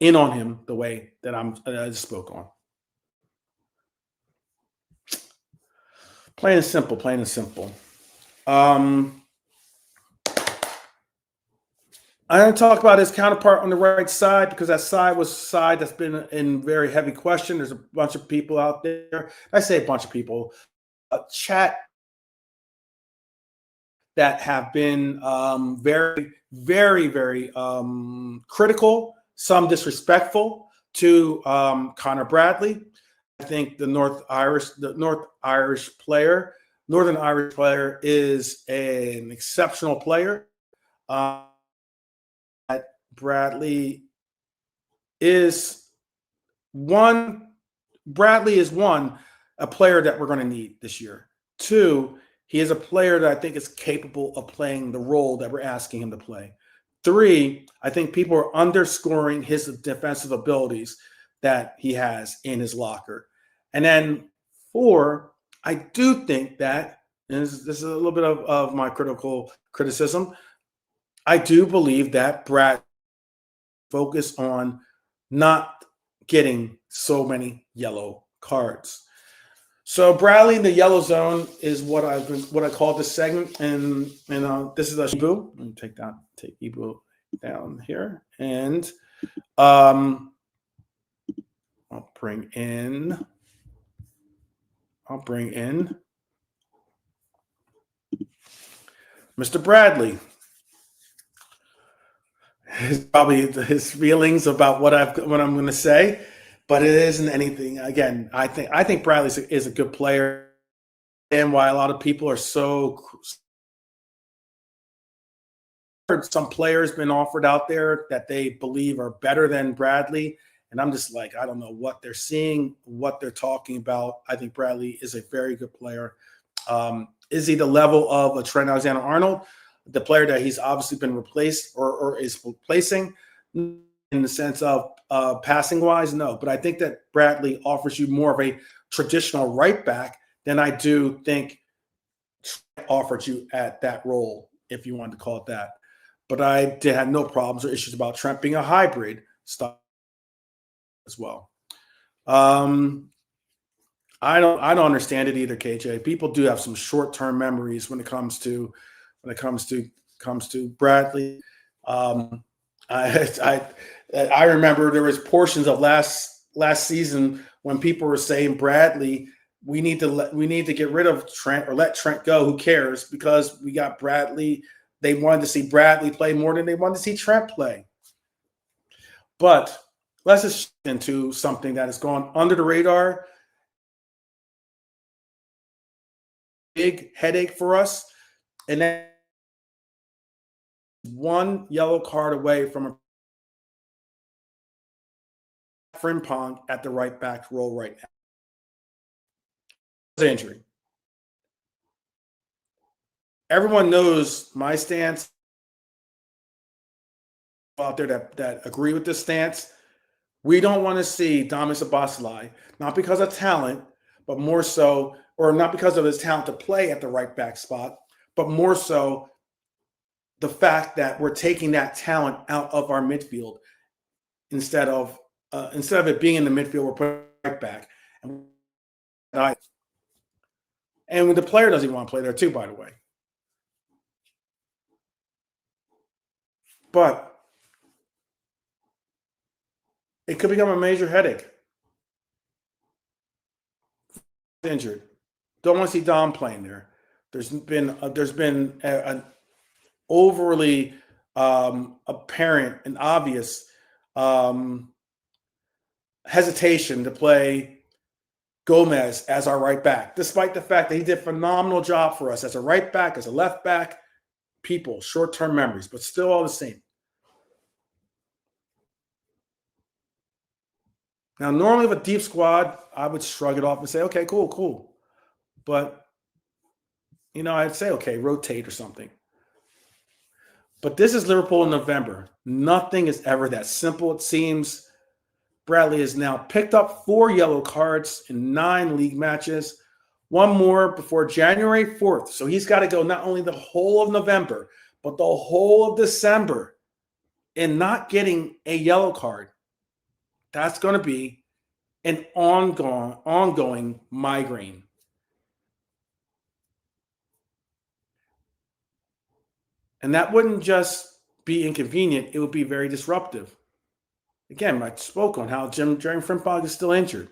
A: in on him the way that I just spoke on. Plain and simple, plain and simple. I'm going to talk about his counterpart on the right side because that side was a side that's been in very heavy question. There's a bunch of people out there. I say a bunch of people. Chat that have been very, very, very critical, some disrespectful to Connor Bradley. I think the Northern Irish player is an exceptional player. Bradley is one, a player that we're going to need this year. Two, he is a player that I think is capable of playing the role that we're asking him to play. Three, I think people are underscoring his defensive abilities that he has in his locker. And then four, I do think that, and this is a little bit of my criticism, I do believe that Brad focused on not getting so many yellow cards. So Bradley in the yellow zone is what I call this segment, and this is Ibu. Let me take Ibu down here, and I'll bring in Mr. Bradley. Probably his feelings about what I'm going to say, but it isn't anything. Again, I think Bradley is a good player, and why a lot of people are so. Some players been offered out there that they believe are better than Bradley, and I'm just like, I don't know what they're seeing, what they're talking about. I think Bradley is a very good player. Is he the level of a Trent Alexander-Arnold? The player that he's obviously been replaced or is replacing in the sense of passing wise, no. But I think that Bradley offers you more of a traditional right back than I do think Trent offered you at that role, if you wanted to call it that. But I did have no problems or issues about Trent being a hybrid style as well. I don't understand it either, KJ. People do have some short-term memories when it comes to Bradley. I remember there was portions of last season when people were saying, Bradley, we need to get rid of Trent or let Trent go. Who cares? Because we got Bradley they wanted to see Bradley play more than they wanted to see Trent play. But let's just into something that has gone under the radar. Big headache for us. And then one yellow card away from a Frimpong at the right back role right now. Injury. Everyone knows my stance out there that agree with this stance. We don't want to see Damis Abasalai, not because of talent, but more so, or not because of his talent to play at the right back spot, but more so the fact that we're taking that talent out of our midfield instead of it being in the midfield, we're putting it right back. And when the player doesn't even want to play there too, by the way. But it could become a major headache. Injured. Don't want to see Dom playing there. There's been an overly apparent and obvious hesitation to play Gomez as our right back, despite the fact that he did a phenomenal job for us as a right back, as a left back. People, short-term memories, but still all the same. Now, normally with a deep squad, I would shrug it off and say, okay, cool. But, I'd say, okay, rotate or something. But this is Liverpool in November. Nothing is ever that simple, it seems. Bradley has now picked up 4 yellow cards in 9 league matches. One more before January 4th. So he's got to go not only the whole of November, but the whole of December in not getting a yellow card. That's going to be an ongoing migraine. And that wouldn't just be inconvenient. It would be very disruptive. Again, I spoke on how Jeremy Frimpong is still injured.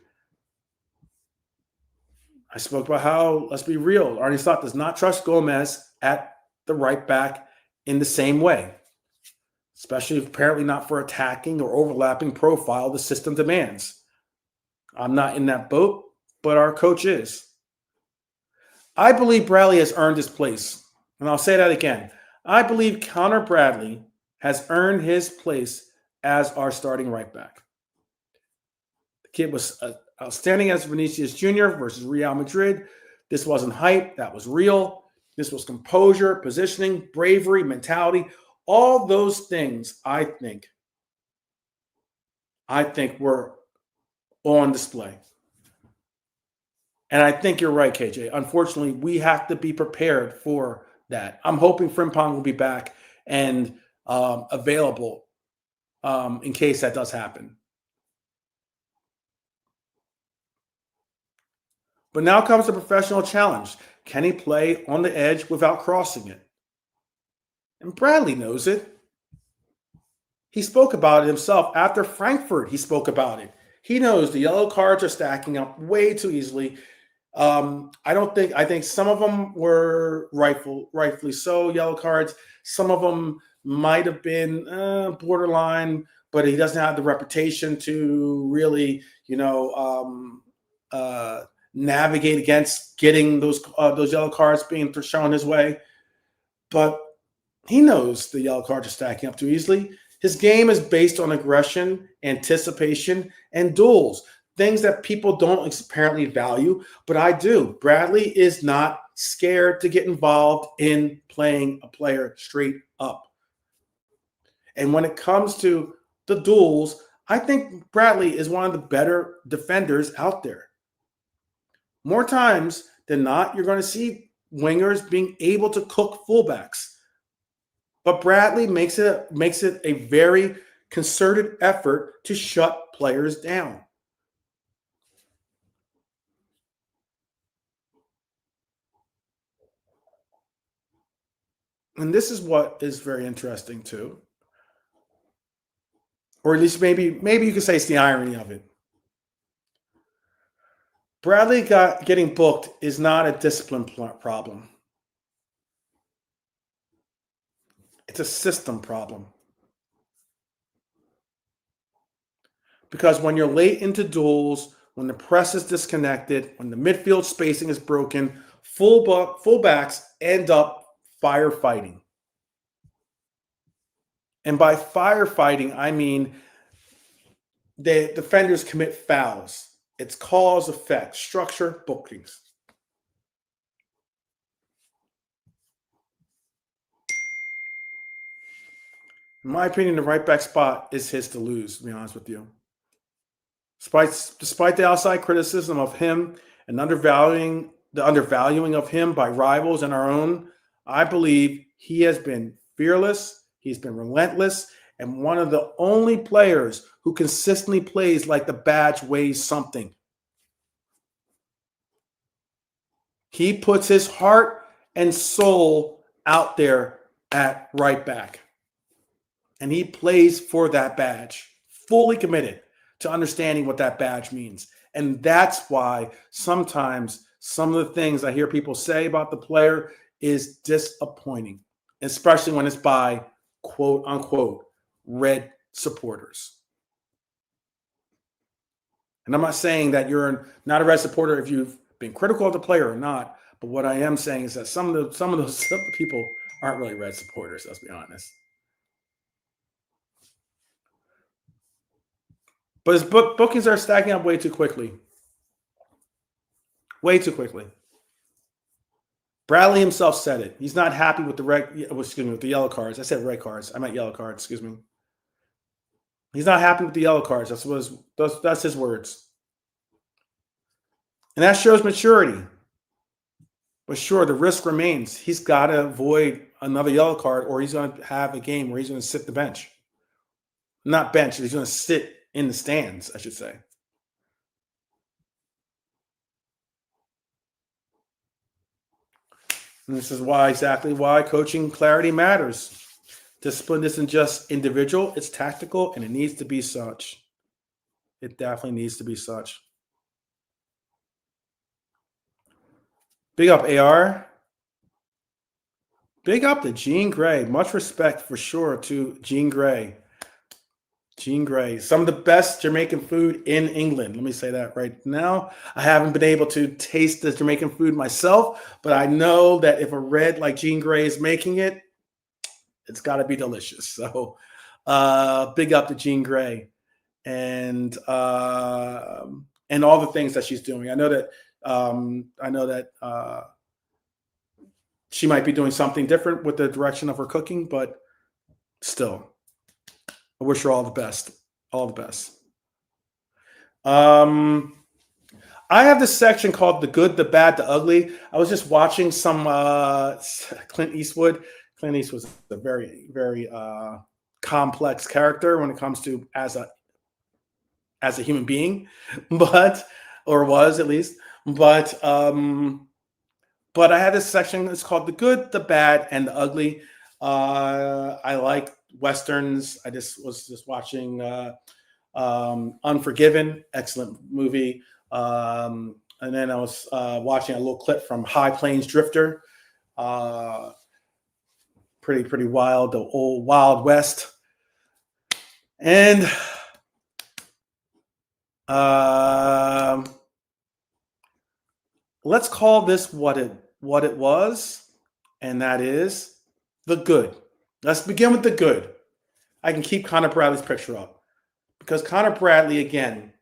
A: I spoke about how, let's be real, Arne Slot does not trust Gomez at the right back in the same way, especially apparently not for attacking or overlapping profile the system demands. I'm not in that boat, but our coach is. I believe Bradley has earned his place, and I'll say that again. I believe Connor Bradley has earned his place as our starting right back. The kid was outstanding as Vinicius Jr. versus Real Madrid. This wasn't hype. That was real. This was composure, positioning, bravery, mentality. All those things, I think were on display. And I think you're right, KJ. Unfortunately, we have to be prepared for that. I'm hoping Frimpong will be back and available in case that does happen. But now comes the professional challenge. Can he play on the edge without crossing it? And Bradley knows it. He spoke about it himself. After Frankfurt, he spoke about it. He knows the yellow cards are stacking up way too easily. I think some of them were rightfully so, yellow cards. Some of them might have been borderline, but he doesn't have the reputation to really, navigate against getting those yellow cards being shown his way. But he knows the yellow cards are stacking up too easily. His game is based on aggression, anticipation, and duels, things that people don't apparently value, but I do. Bradley is not scared to get involved in playing a player straight up. And when it comes to the duels, I think Bradley is one of the better defenders out there. More times than not, you're going to see wingers being able to cook fullbacks. But Bradley makes it a very concerted effort to shut players down. And this is what is very interesting too. Or at least maybe you could say it's the irony of it. Bradley getting booked is not a discipline problem. It's a system problem. Because when you're late into duels, when the press is disconnected, when the midfield spacing is broken, fullbacks end up firefighting. And by firefighting, I mean the defenders commit fouls. It's cause, effect, structure, bookings. In my opinion, the right back spot is his to lose, to be honest with you. Despite the outside criticism of him and undervaluing of him by rivals and our own, I believe he has been fearless, he's been relentless, and one of the only players who consistently plays like the badge weighs something. He puts his heart and soul out there at right back. And he plays for that badge, fully committed to understanding what that badge means. And that's why sometimes some of the things I hear people say about the player is disappointing, especially when it's by quote unquote red supporters. And I'm not saying that you're not a red supporter if you've been critical of the player or not, but what I am saying is that some of those people aren't really red supporters, let's be honest. But his bookings are stacking up way too quickly. Way too quickly. Bradley himself said it. He's not happy with with the yellow cards. I said red cards. I meant yellow cards. Excuse me. He's not happy with the yellow cards. That's his words. And that shows maturity. But sure, the risk remains. He's got to avoid another yellow card, or he's going to have a game where he's going to sit the bench. Not bench. He's going to sit in the stands, I should say. And this is exactly why coaching clarity matters. Discipline isn't just individual, it's tactical, and it needs to be such. It definitely needs to be such. Big up, AR. Big up to Jean Grey. Much respect for sure to Jean Grey. Jean Grey, some of the best Jamaican food in England. Let me say that right now. I haven't been able to taste the Jamaican food myself, but I know that if a red like Jean Grey is making it, it's got to be delicious. So big up to Jean Grey and all the things that she's doing. I know that she might be doing something different with the direction of her cooking, but still. I wish her all the best. All the best. I have this section called The Good, the Bad, the Ugly. I was just watching some Clint Eastwood. Clint Eastwood was a very, very complex character when it comes to as a human being, or was at least. But I had this section that's called The Good, the Bad, and the Ugly. I like Westerns. I was watching Unforgiven, excellent movie. And then I was watching a little clip from High Plains Drifter. Pretty wild, the old Wild West. And let's call this what it was, and that is the good. Let's begin with the good. I can keep Connor Bradley's picture up because Connor Bradley, again,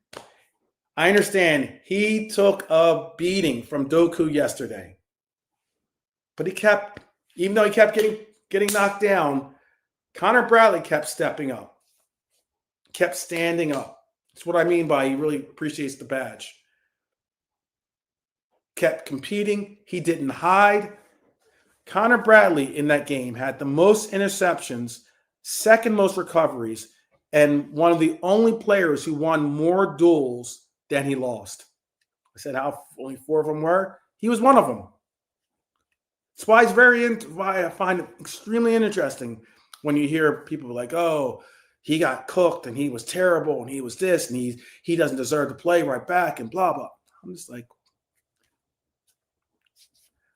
A: I understand he took a beating from Doku yesterday, but even though he kept getting knocked down, Connor Bradley kept stepping up, kept standing up. That's what I mean by he really appreciates the badge. Kept competing. He didn't hide. Connor Bradley in that game had the most interceptions, second most recoveries, and one of the only players who won more duels than he lost. I said how only 4 of them were. He was one of them. That's why I find it extremely interesting when you hear people like, "Oh, he got cooked and he was terrible and he was this and he doesn't deserve to play right back and blah blah." I'm just like,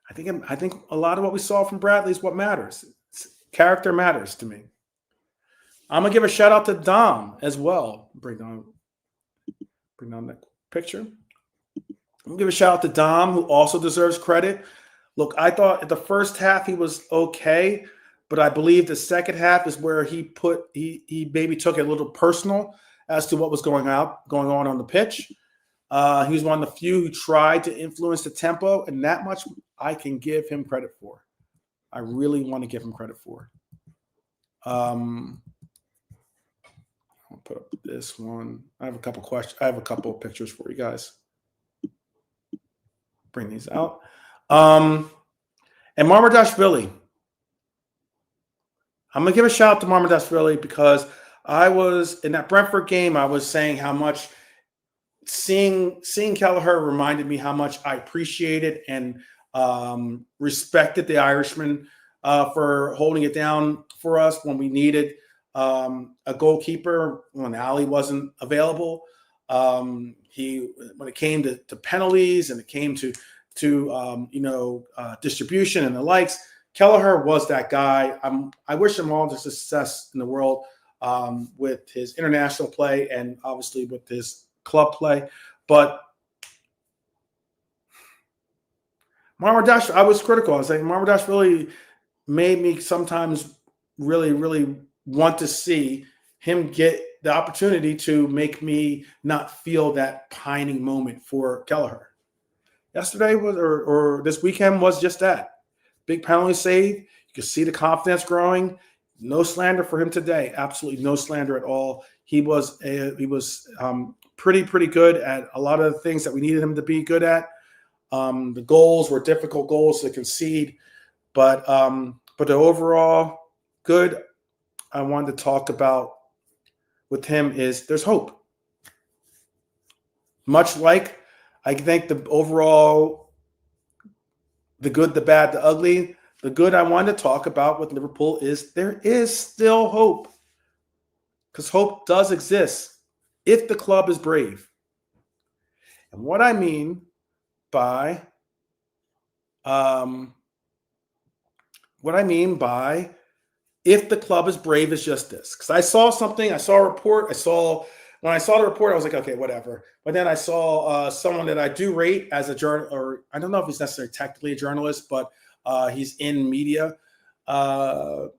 A: I think a lot of what we saw from Bradley is what matters. Character matters to me. I'm gonna give a shout out to Dom as well. Bring on that picture. I'm gonna give a shout out to Dom, who also deserves credit. Look, I thought at the first half he was okay, but I believe the second half is where he maybe took it a little personal as to what was going on the pitch. He was one of the few who tried to influence the tempo, and that much I can give him credit for. I really want to give him credit for. I'll put up this one. I have a couple questions. I have a couple of pictures for you guys. Bring these out. And Marmardashvili. I'm gonna give a shout out to Marmardashvili because I was in that Brentford game. I was saying how much seeing Kelleher reminded me how much I appreciated and respected the Irishman for holding it down for us when we needed a goalkeeper when Ali wasn't available. When it came to penalties and it came to distribution and the likes, Kelleher was that guy. I wish him all the success in the world with his international play and obviously with his club play. But Marmardash, I was critical. I was saying Marmardash really made me sometimes really, really want to see him get the opportunity to make me not feel that pining moment for Kelleher. Yesterday was or this weekend was just that. Big penalty save. You can see the confidence growing. No slander for him today. Absolutely no slander at all. He was pretty good at a lot of the things that we needed him to be good at. The goals were difficult goals to concede, but the overall good I wanted to talk about with him is there's hope. Much like I think the overall, the good, the bad, the ugly, the good I wanted to talk about with Liverpool is there is still hope. Because hope does exist if the club is brave. And what I mean by if the club is brave is just this. Because I saw a report. When I saw the report, I was like, okay, whatever. But then I saw someone that I do rate as a journalist, or I don't know if he's necessarily technically a journalist, but he's in media. Because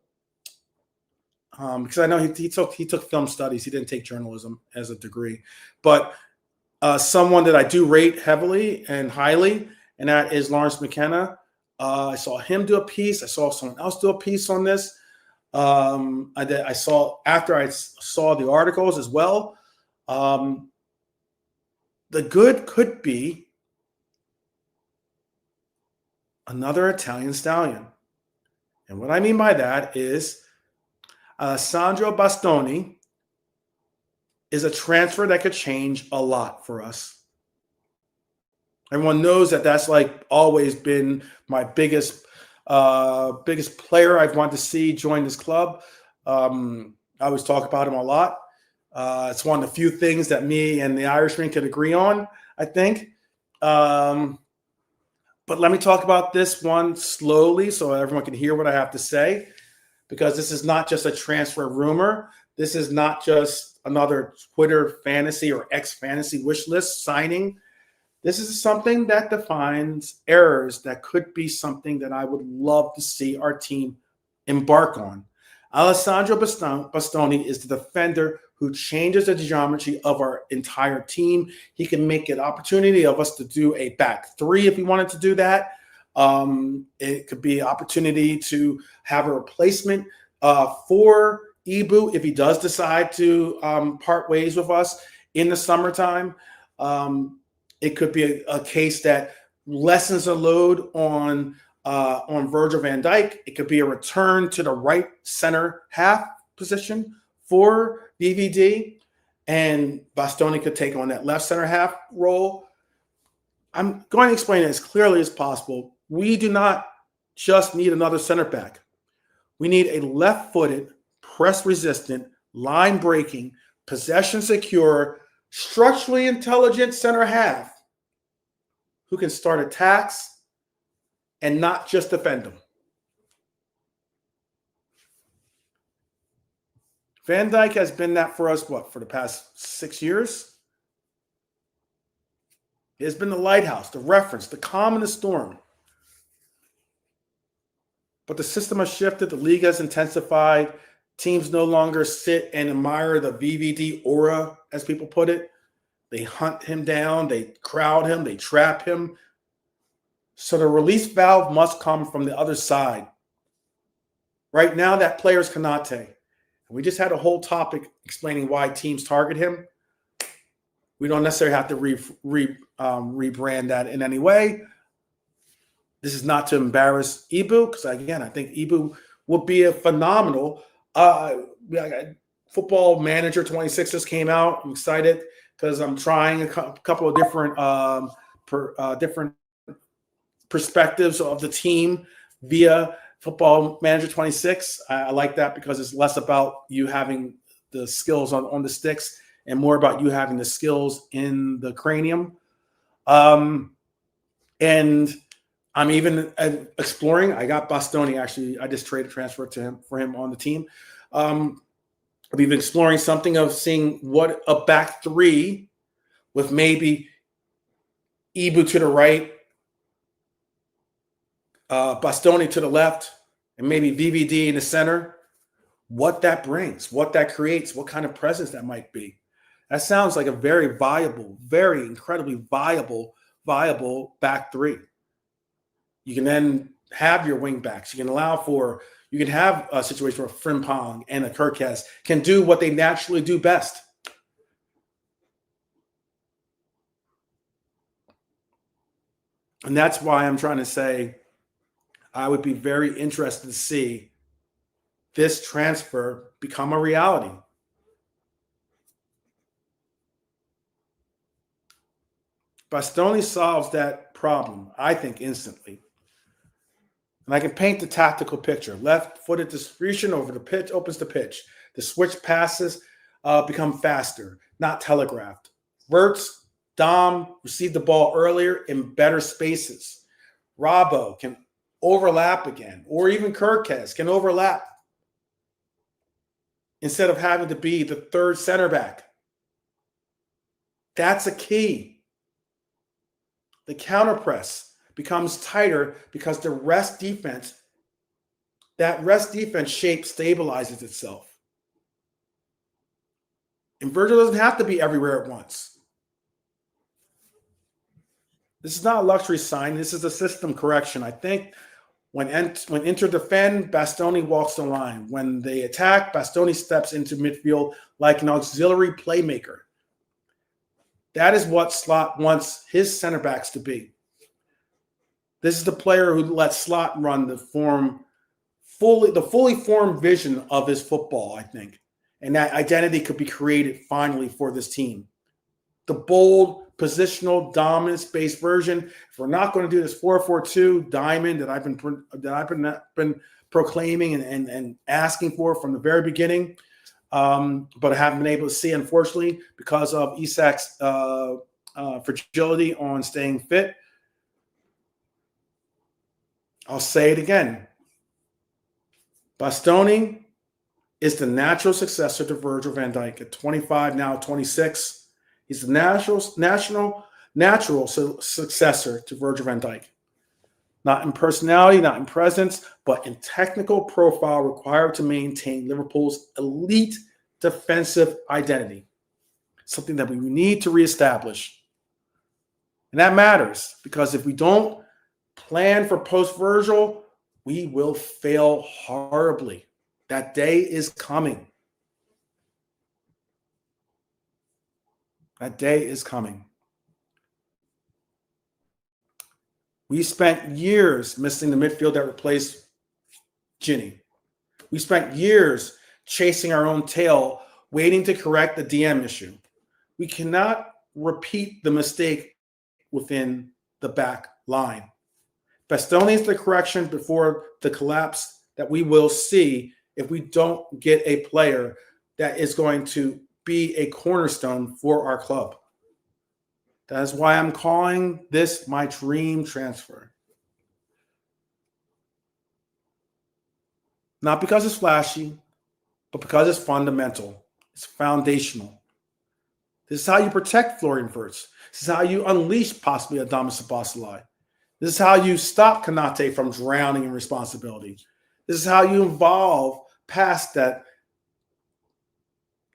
A: I know he took film studies. He didn't take journalism as a degree. But someone that I do rate heavily and highly, and that is Lawrence McKenna. I saw him do a piece. I saw someone else do a piece on this. I saw after I saw the articles as well. The good could be another Italian stallion. And what I mean by that is Alessandro Bastoni is a transfer that could change a lot for us. Everyone knows that that's like always been my biggest player I've wanted to see join this club. I always talk about him a lot. It's one of the few things that me and the Irishman could agree on, I think. But let me talk about this one slowly so everyone can hear what I have to say, because this is not just a transfer rumor. This is not just another Twitter fantasy or X-fantasy wish list signing. This is something that defines errors that could be something that I would love to see our team embark on. Alessandro Bastoni is the defender who changes the geometry of our entire team. He can make an opportunity of us to do a back three if we wanted to do that. It could be an opportunity to have a replacement for Ibu if he does decide to part ways with us in the summertime. It could be a case that lessens the load on Virgil van Dijk. It could be a return to the right center half position for VVD, and Bastoni could take on that left center half role. I'm going to explain it as clearly as possible. We do not just need another center back. We need a left-footed, press-resistant, line-breaking, possession-secure, structurally intelligent center half who can start attacks and not just defend them. Van Dijk has been that for us, what, for the past 6 years? He has been the lighthouse, the reference, the calm in the storm. But the system has shifted. The league has intensified. Teams no longer sit and admire the VVD aura, as people put it. They hunt him down. They crowd him. They trap him. So the release valve must come from the other side. Right now, that player is Konaté. We just had a whole topic explaining why teams target him. We don't necessarily have to rebrand that in any way. This is not to embarrass Ibu, because again, I think Ibu will be a phenomenal Football Manager 26 just came out. I'm excited because I'm trying a couple of different different perspectives of the team via Football Manager 26. I like that because it's less about you having the skills on the sticks and more about you having the skills in the cranium. And I'm even exploring. I got Bastoni, actually. I just traded transfer to him for him on the team. We've been exploring something of seeing what a back three with maybe Ibu to the right, Bastoni to the left, and maybe VVD in the center, what that brings, what that creates, what kind of presence that might be. That sounds like a very viable, very incredibly viable back three. You can then have your wing backs. You can have a situation where Frimpong and a Kirkes can do what they naturally do best. And that's why I'm trying to say I would be very interested to see this transfer become a reality. Bastoni solves that problem, I think, instantly. And I can paint the tactical picture. Left-footed distribution over the pitch opens the pitch. The switch passes become faster, not telegraphed. Verts, Dom receive the ball earlier in better spaces. Robbo can overlap again, or even Kirkes can overlap instead of having to be the third center back. That's a key. The counter press becomes tighter because the rest defense shape stabilizes itself. And Virgil doesn't have to be everywhere at once. This is not a luxury sign. This is a system correction. I think when Inter defend, Bastoni walks the line. When they attack, Bastoni steps into midfield like an auxiliary playmaker. That is what Slot wants his center backs to be. This is the player who lets Slot run the fully formed vision of his football, I think. And that identity could be created finally for this team. The bold, positional, dominance-based version. If we're not going to do this 4-4-2 diamond that I've been proclaiming and asking for from the very beginning, but I haven't been able to see, unfortunately, because of Isak's fragility on staying fit. I'll say it again. Bastoni is the natural successor to Virgil van Dijk at 25, now 26. He's the natural successor to Virgil van Dijk. Not in personality, not in presence, but in technical profile required to maintain Liverpool's elite defensive identity. Something that we need to reestablish. And that matters because if we don't plan for post-Virgil, we will fail horribly. That day is coming. That day is coming. We spent years missing the midfield that replaced Ginny. We spent years chasing our own tail, waiting to correct the DM issue. We cannot repeat the mistake within the back line. Bastoni is the correction before the collapse that we will see if we don't get a player that is going to be a cornerstone for our club. That is why I'm calling this my dream transfer. Not because it's flashy, but because it's fundamental. It's foundational. This is how you protect Florian Wirtz. This is how you unleash possibly Adamus Szoboszlai. This is how you stop Konaté from drowning in responsibility. This is how you evolve past that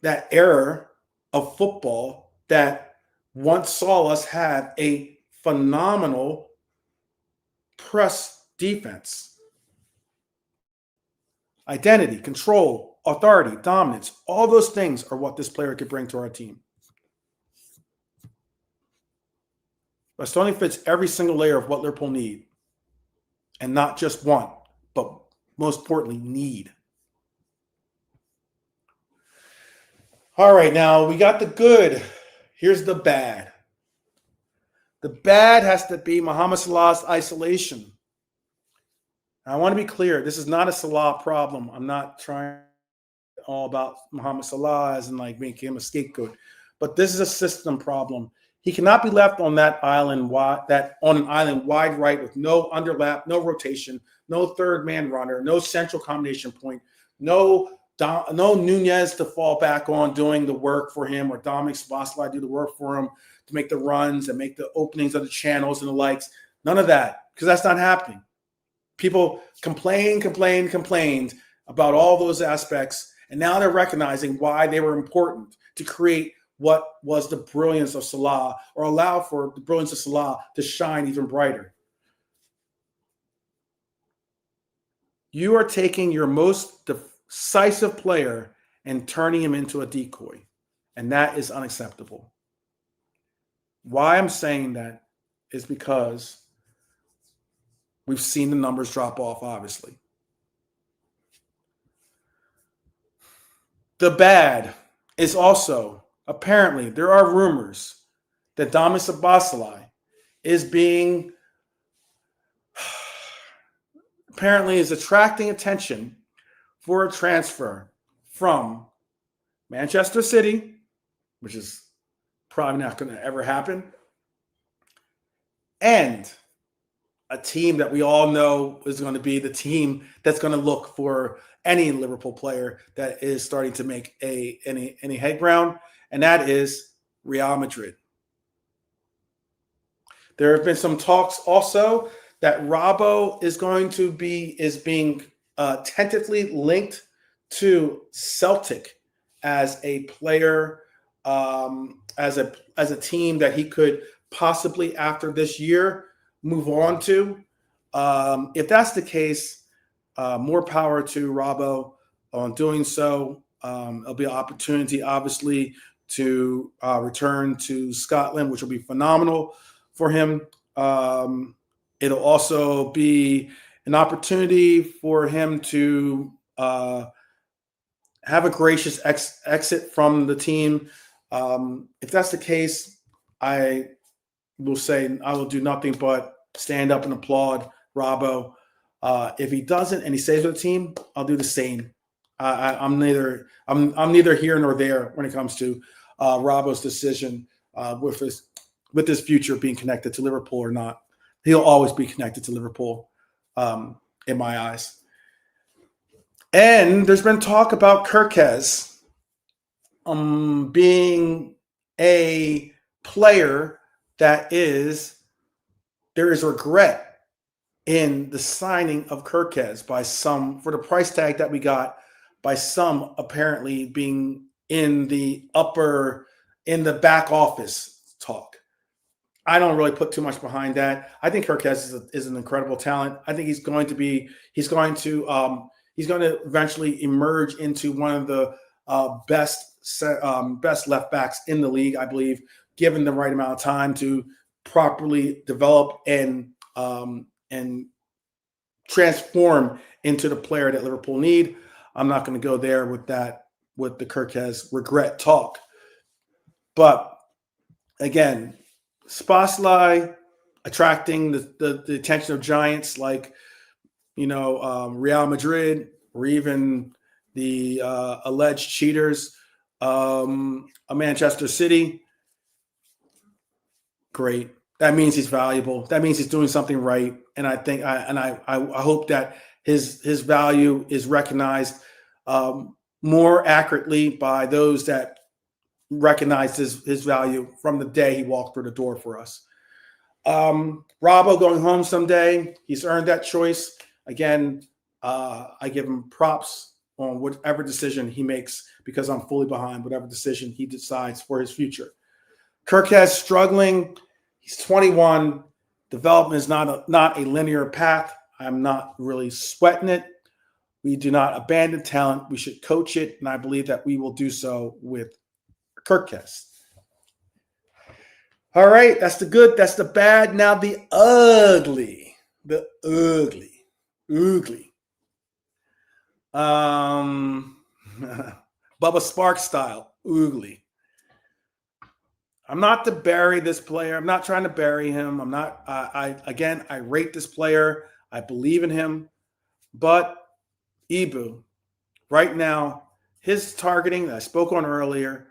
A: era of football that once saw us have a phenomenal press defense. Identity, control, authority, dominance, all those things are what this player could bring to our team. Bastoni fits every single layer of what Liverpool need. And not just want, but most importantly, need. All right, now we got the good. Here's the bad. The bad has to be Mohamed Salah's isolation. Now, I want to be clear. This is not a Salah problem. I'm not trying all about Mohamed Salah as in like making him a scapegoat. But this is a system problem. He cannot be left on that island, on an island wide right with no underlap, no rotation, no third man runner, no central combination point, no Nunez to fall back on doing the work for him, or Dominic Szoboszlai do the work for him to make the runs and make the openings of the channels and the likes. None of that, because that's not happening. People complained about all those aspects, and now they're recognizing why they were important to create what was the brilliance of Salah, or allow for the brilliance of Salah to shine even brighter. You are taking your most decisive player and turning him into a decoy, and that is unacceptable. Why I'm saying that is because we've seen the numbers drop off, obviously. The bad is also, apparently, there are rumors that Dominic Szoboszlai is being, apparently is attracting attention for a transfer from Manchester City, which is probably not going to ever happen, and a team that we all know is going to be the team that's going to look for any Liverpool player that is starting to make any head ground, and that is Real Madrid. There have been some talks also that Robbo is being tentatively linked to Celtic as a player, as a team that he could possibly, after this year, move on to. If that's the case, more power to Robbo on doing so. It'll be an opportunity, obviously, to return to Scotland, which will be phenomenal for him. It'll also be an opportunity for him to have a gracious exit from the team. If that's the case, I will say I will do nothing but stand up and applaud Robbo. If he doesn't and he stays with the team, I'll do the same. I'm neither here nor there when it comes to Robbo's decision with his future being connected to Liverpool or not. He'll always be connected to Liverpool in my eyes. And there's been talk about Kerkez being a player that there is regret in the signing of Kerkez by some, for the price tag that we got, by some apparently being in the back office talk. I don't really put too much behind that. I think Kerkez is an incredible talent. I think he's going to eventually emerge into one of the best left backs in the league, I believe, given the right amount of time to properly develop and transform into the player that Liverpool need. I'm not going to go there with the Kerkez regret talk. But again, Szoboszlai attracting the attention of giants like, Real Madrid, or even the alleged cheaters, Manchester City. Great. That means he's valuable. That means he's doing something right. And I think I hope that his value is recognized more accurately by those that recognized his value from the day he walked through the door for us. Robbo going home someday. He's earned that choice. Again, I give him props on whatever decision he makes because I'm fully behind whatever decision he decides for his future. Kirkhead's struggling. He's 21. Development is not a linear path. I'm not really sweating it. We do not abandon talent. We should coach it, and I believe that we will do so with Kirkhead. All right, that's the good, that's the bad. Now the ugly. Bubba Sparks style, ugly. I'm not to bury this player. I'm not trying to bury him. I'm not. I rate this player. I believe in him, but Ibu, right now, his targeting that I spoke on earlier,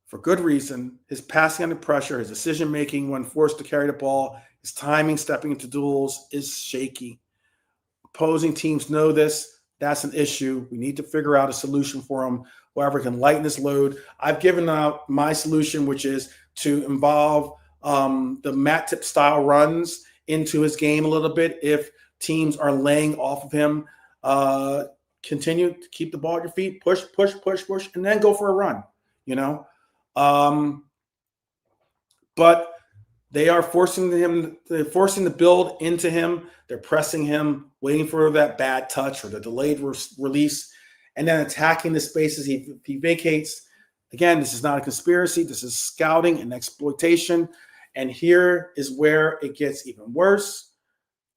A: for good reason, his passing under pressure, his decision-making when forced to carry the ball, his timing stepping into duels is shaky. Opposing teams know this. That's an issue. We need to figure out a solution for him, whoever can lighten his load. I've given out my solution, which is to involve the Matt Tip style runs into his game a little bit if teams are laying off of him. Continue to keep the ball at your feet, push, and then go for a run, But they are forcing the build into him. They're pressing him, waiting for that bad touch or the delayed release, and then attacking the spaces he vacates. Again, this is not a conspiracy. This is scouting and exploitation. And here is where it gets even worse.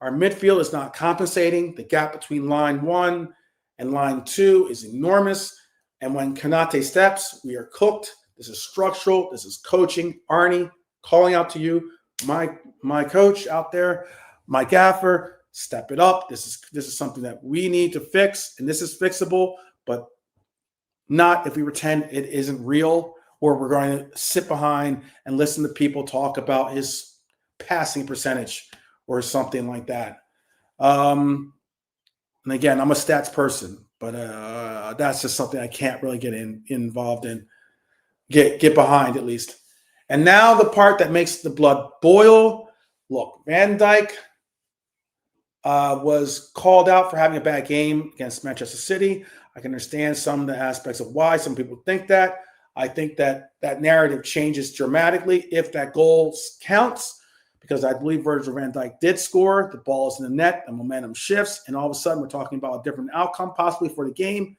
A: Our midfield is not compensating. The gap between line 1 and line 2 is enormous. And when Konaté steps, we are cooked. This is structural. This is coaching. Arnie, calling out to you, my coach out there, my gaffer, step it up. This is something that we need to fix, and this is fixable, but not if we pretend it isn't real, or we're going to sit behind and listen to people talk about his passing percentage or something like that. And again, I'm a stats person, but that's just something I can't really get involved in, get behind at least. And now the part that makes the blood boil. Look, Van Dijk was called out for having a bad game against Manchester City. I can understand some of the aspects of why some people think that. I think that narrative changes dramatically if that goal counts, because I believe Virgil van Dijk did score. The ball is in the net, the momentum shifts, and all of a sudden we're talking about a different outcome possibly for the game.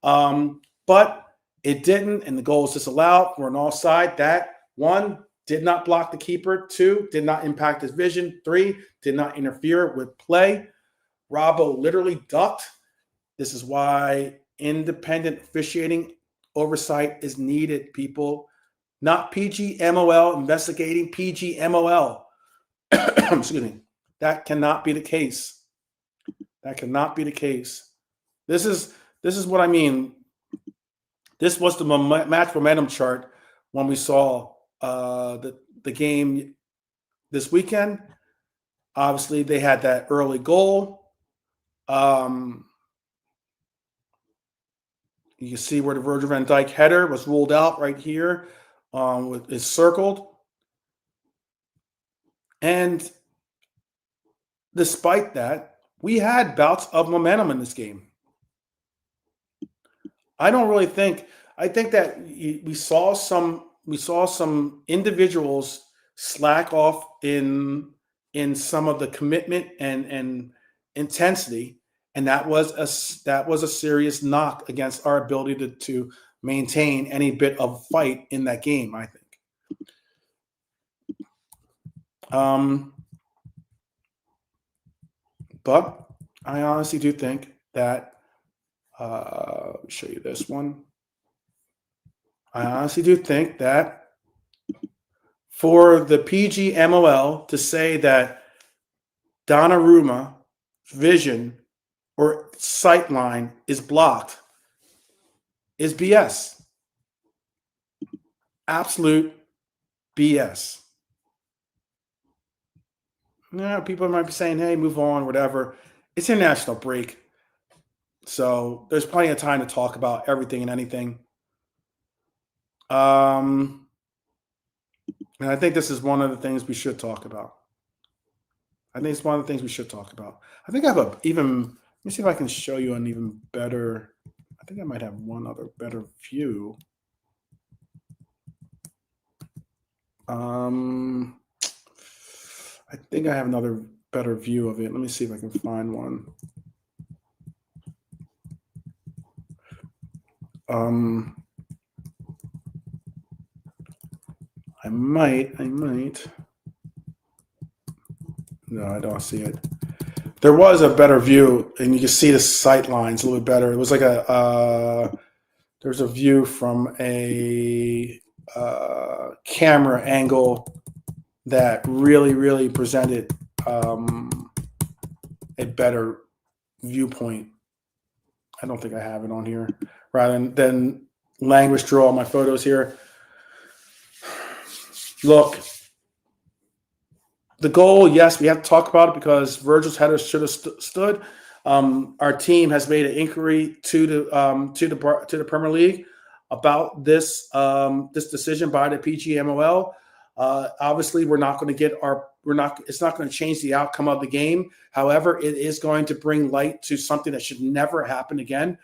A: But it didn't, and the goal was disallowed for an offside. That, 1, did not block the keeper. 2, did not impact his vision. 3, did not interfere with play. Robbo literally ducked. This is why independent officiating oversight is needed, people. Not PGMOL investigating PGMOL. Excuse me. That cannot be the case. That cannot be the case. This is what I mean. This was the match momentum chart when we saw the game this weekend. Obviously, they had that early goal. You can see where the Virgil van Dijk header was ruled out right here. It's circled. And despite that, we had bouts of momentum in this game. I think that we saw some individuals slack off in some of the commitment and intensity, and that was a serious knock against our ability to maintain any bit of fight in that game, I think. But I honestly do think that let me show you this one. I honestly do think that for the PGMOL to say that Donnarumma vision or sight line is blocked is BS. Absolute BS. People might be saying, hey, move on, whatever. It's international break. So there's plenty of time to talk about everything and anything. And I think this is one of the things we should talk about. I think it's one of the things we should talk about. I think I have a even. Let me see if I can show you an even better. I think I might have one other better view. I think I have another better view of it. Let me see if I can find one. I might. No, I don't see it. There was a better view, and you can see the sight lines a little bit better. It was like there's a view from a camera angle that really presented a better viewpoint. I don't think I have it on here. Rather than language through all my photos here. Look, the goal, yes, we have to talk about it because Virgil's header should have stood. Our team has made an inquiry to the Premier League about this this decision by the PGMOL. Obviously, we're not going to get it's not going to change the outcome of the game. However, it is going to bring light to something that should never happen again.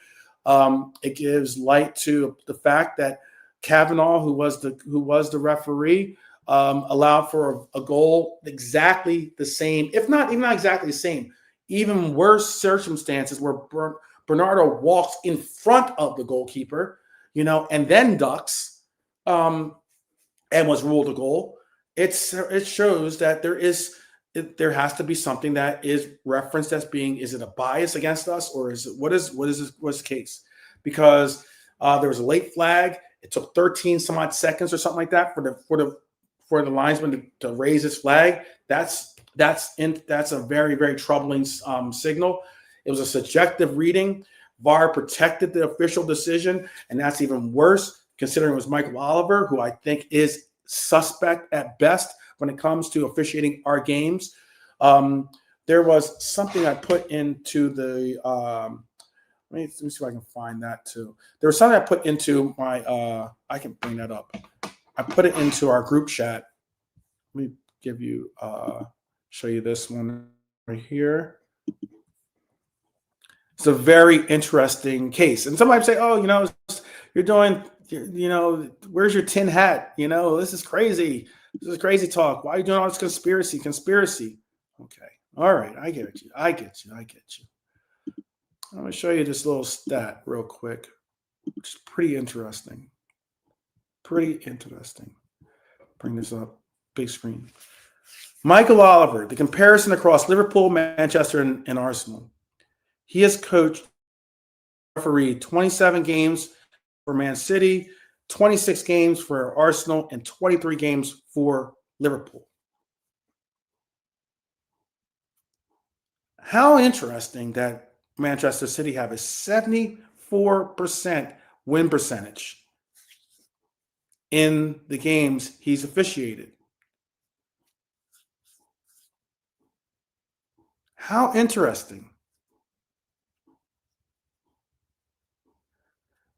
A: It gives light to the fact that Kavanaugh, who was the referee, allowed for a goal exactly the same, if not even not exactly the same, even worse circumstances where Bernardo walks in front of the goalkeeper, and then ducks, and was ruled a goal. It shows that there has to be something that is referenced as being, is it a bias against us, or is it what's the case? Because there was a late flag. It took 13 some odd seconds or something like that for the linesman to raise his flag. That's a very troubling signal. It was a subjective reading. VAR protected the official decision, and that's even worse considering it was Michael Oliver, who I think is suspect at best when it comes to officiating our games. There was something I put into the let me see if I can find that too. There was something I put into my I can bring that up. I put it into our group chat. Let me give you show you this one right here. It's a very interesting case. And somebody say, oh, you're doing, where's your tin hat? This is crazy. This is crazy talk. Why are you doing all this conspiracy? Okay. All right. I get you. I'm going to show you this little stat real quick, which is pretty interesting. Bring this up. Big screen. Michael Oliver, the comparison across Liverpool, Manchester, and Arsenal. He has coached, refereed 27 games for Man City, 26 games for Arsenal, and 23 games for Liverpool. How interesting that Manchester City have a 74% win percentage in the games he's officiated. How interesting.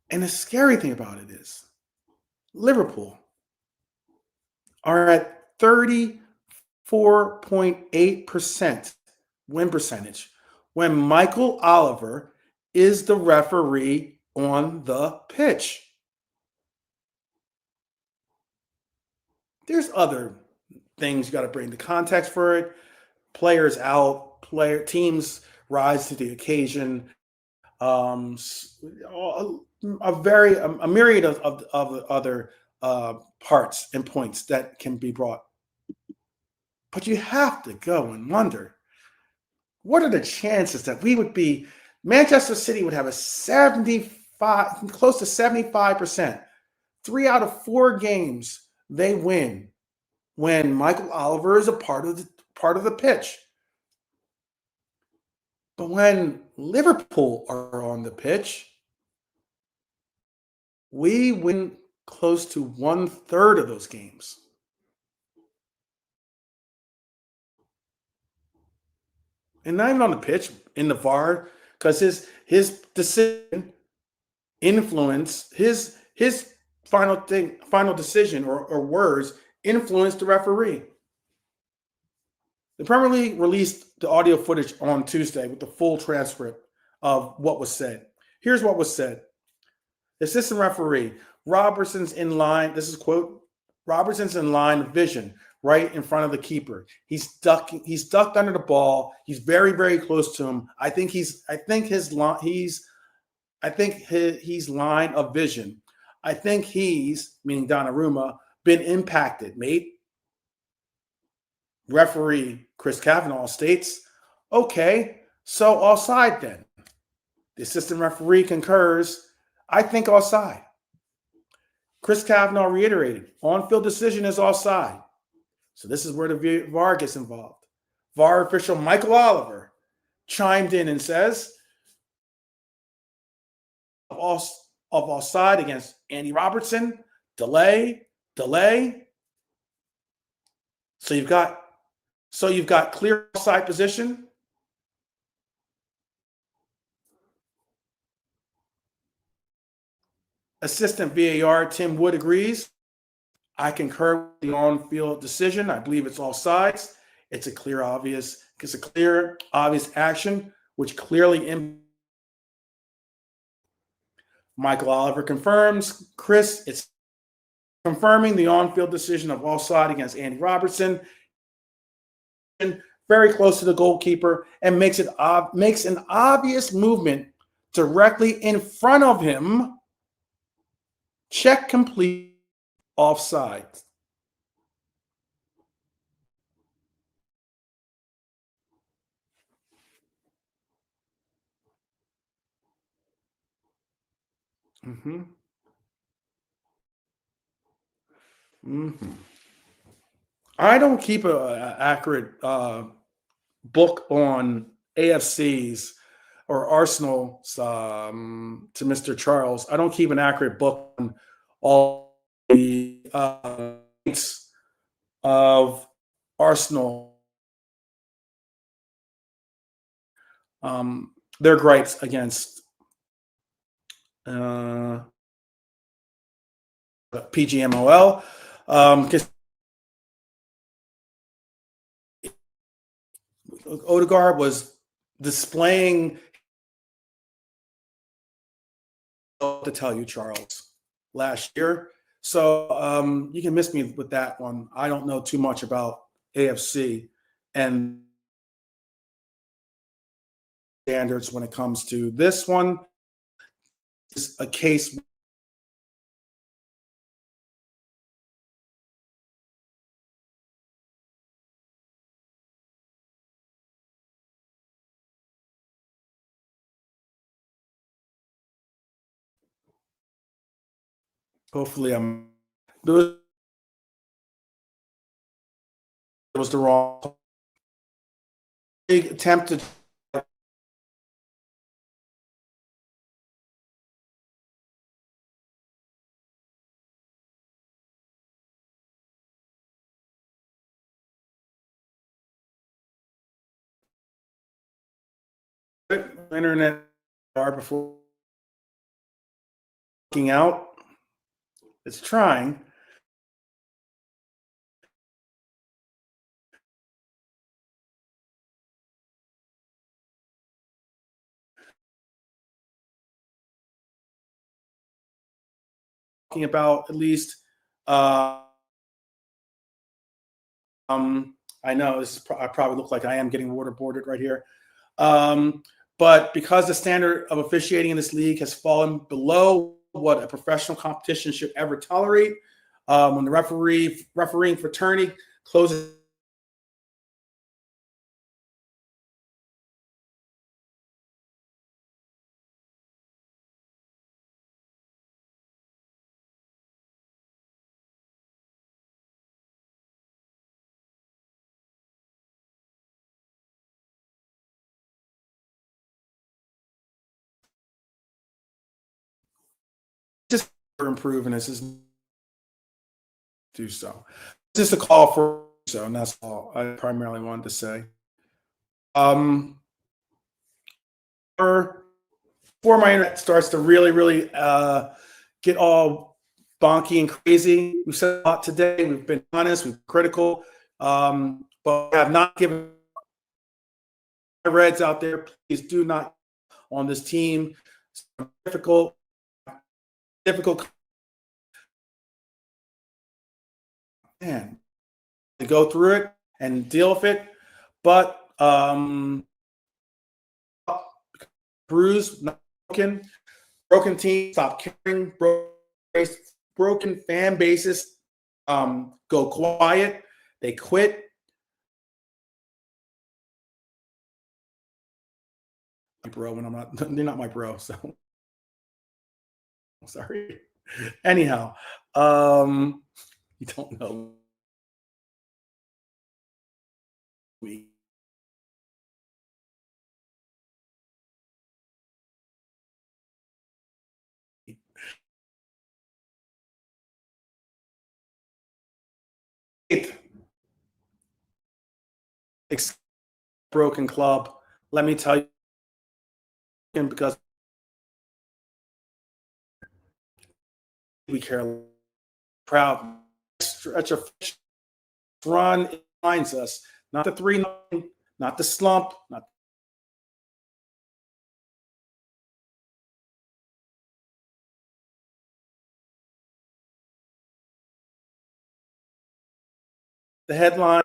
A: And the scary thing about it is Liverpool are at 34.8% win percentage when Michael Oliver is the referee on the pitch. There's other things you got to bring the context for it. Players out, teams rise to the occasion. A myriad of other parts and points that can be brought. But you have to go and wonder, what are the chances that Manchester City would have a 75, close to 75%, 3 out of 4 games they win when Michael Oliver is a part of the pitch. But when Liverpool are on the pitch, we win close to 1/3 of those games. And not even on the pitch, in the VAR because his decision influenced his final decision or words influenced the referee. The Premier League released the audio footage on Tuesday with the full transcript of what was said. Here's what was said. Assistant referee, Robertson's in line. This is quote, Robertson's in line of vision right in front of the keeper. He's ducked under the ball. He's very, very close to him. I think he's line of vision. I think he's, meaning Donnarumma, been impacted, mate. Referee Chris Kavanagh states, okay, so offside then. The assistant referee concurs, I think offside. Chris Kavanagh reiterated, on-field decision is offside. So this is where the VAR gets involved. VAR official Michael Oliver chimed in and says, of offside against Andy Robertson, delay. So you've got clear offside position. Assistant VAR Tim Wood agrees. I concur with the on-field decision. I believe it's offsides. It's a clear, obvious action, which clearly Michael Oliver confirms. Chris, it's confirming the on-field decision of offside against Andy Robertson. Very close to the goalkeeper and makes an obvious movement directly in front of him. Check complete, offside. I don't keep an accurate book on AFC's or Arsenal's to Mr. Charles. I don't keep an accurate book on all the of Arsenal. Their gripes against PGMOL. Odegaard was displaying, to tell you, Charles, last year. So you can miss me with that one. I don't know too much about AFC and standards when it comes to this one. It's a case. Hopefully, it was the wrong attempt to. Internet before looking out. It's trying. Talking about at least. I know this is I probably look like I am getting waterboarded right here. But because the standard of officiating in this league has fallen below what a professional competition should ever tolerate, when the refereeing fraternity closes just improve, and this is do so. Just a call for so, and that's all I primarily wanted to say. before my internet starts to really get all bonky and crazy. We've said a lot today. We've been honest, we've been critical, but I have not given my Reds out there. Please do not on this team. It's difficult, man, to go through it and deal with it. But bruised, not broken team, stop caring, broken fan bases go quiet, they quit. Bro, when I'm not, they're not my bro, so sorry. Anyhow, you don't know me. Broken club. Let me tell you, because we care. Proud stretch of run finds us. Not the 3-9, not the slump, not the headline.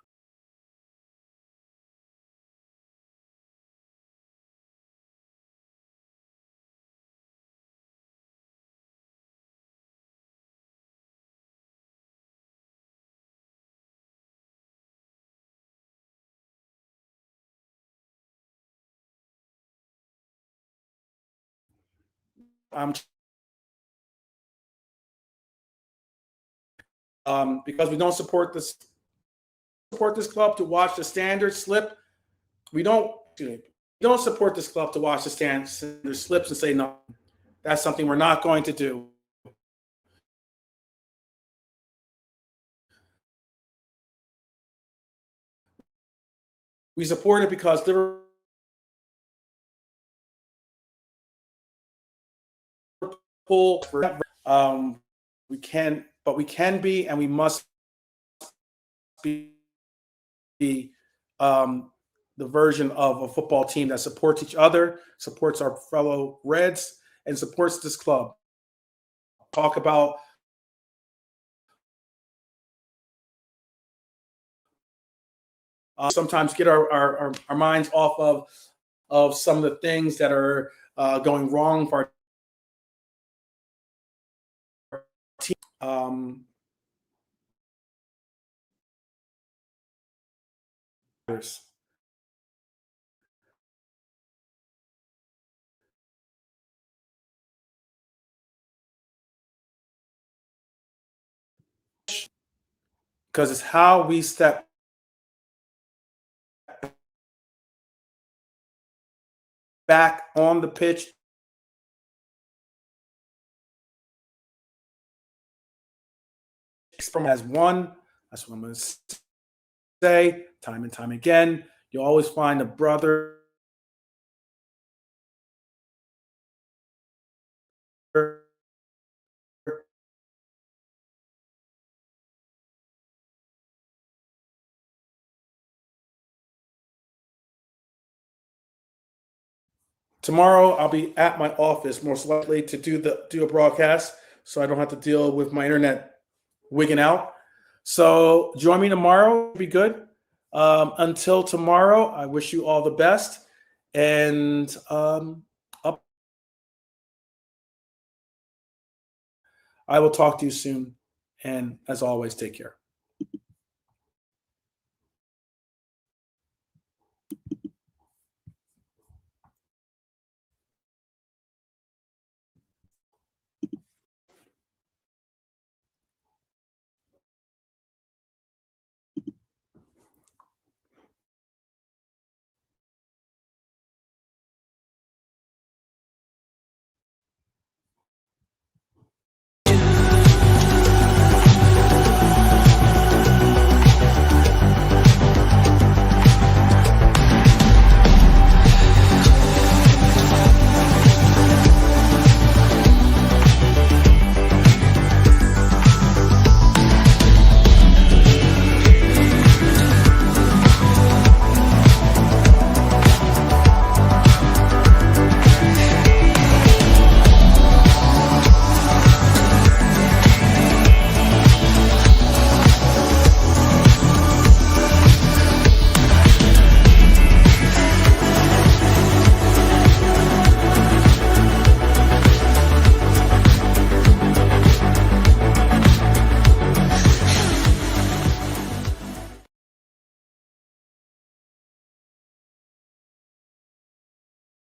A: Because we don't support this club to watch the standards slip. We don't support this club to watch the standards slips and say no. That's something we're not going to do. We support it because Liverpool we can be and we must be the version of a football team that supports each other, supports our fellow Reds, and supports this club. Talk about sometimes get our minds off of some of the things that are going wrong for our team. Because it's how we step back on the pitch from as one. That's what I'm going to say time and time again. You always find a brother tomorrow. I'll be at my office most likely to do a broadcast, so I don't have to deal with my internet wigging out. So join me tomorrow. It'll be good. Until tomorrow, I wish you all the best, and I will talk to you soon. And as always, take care.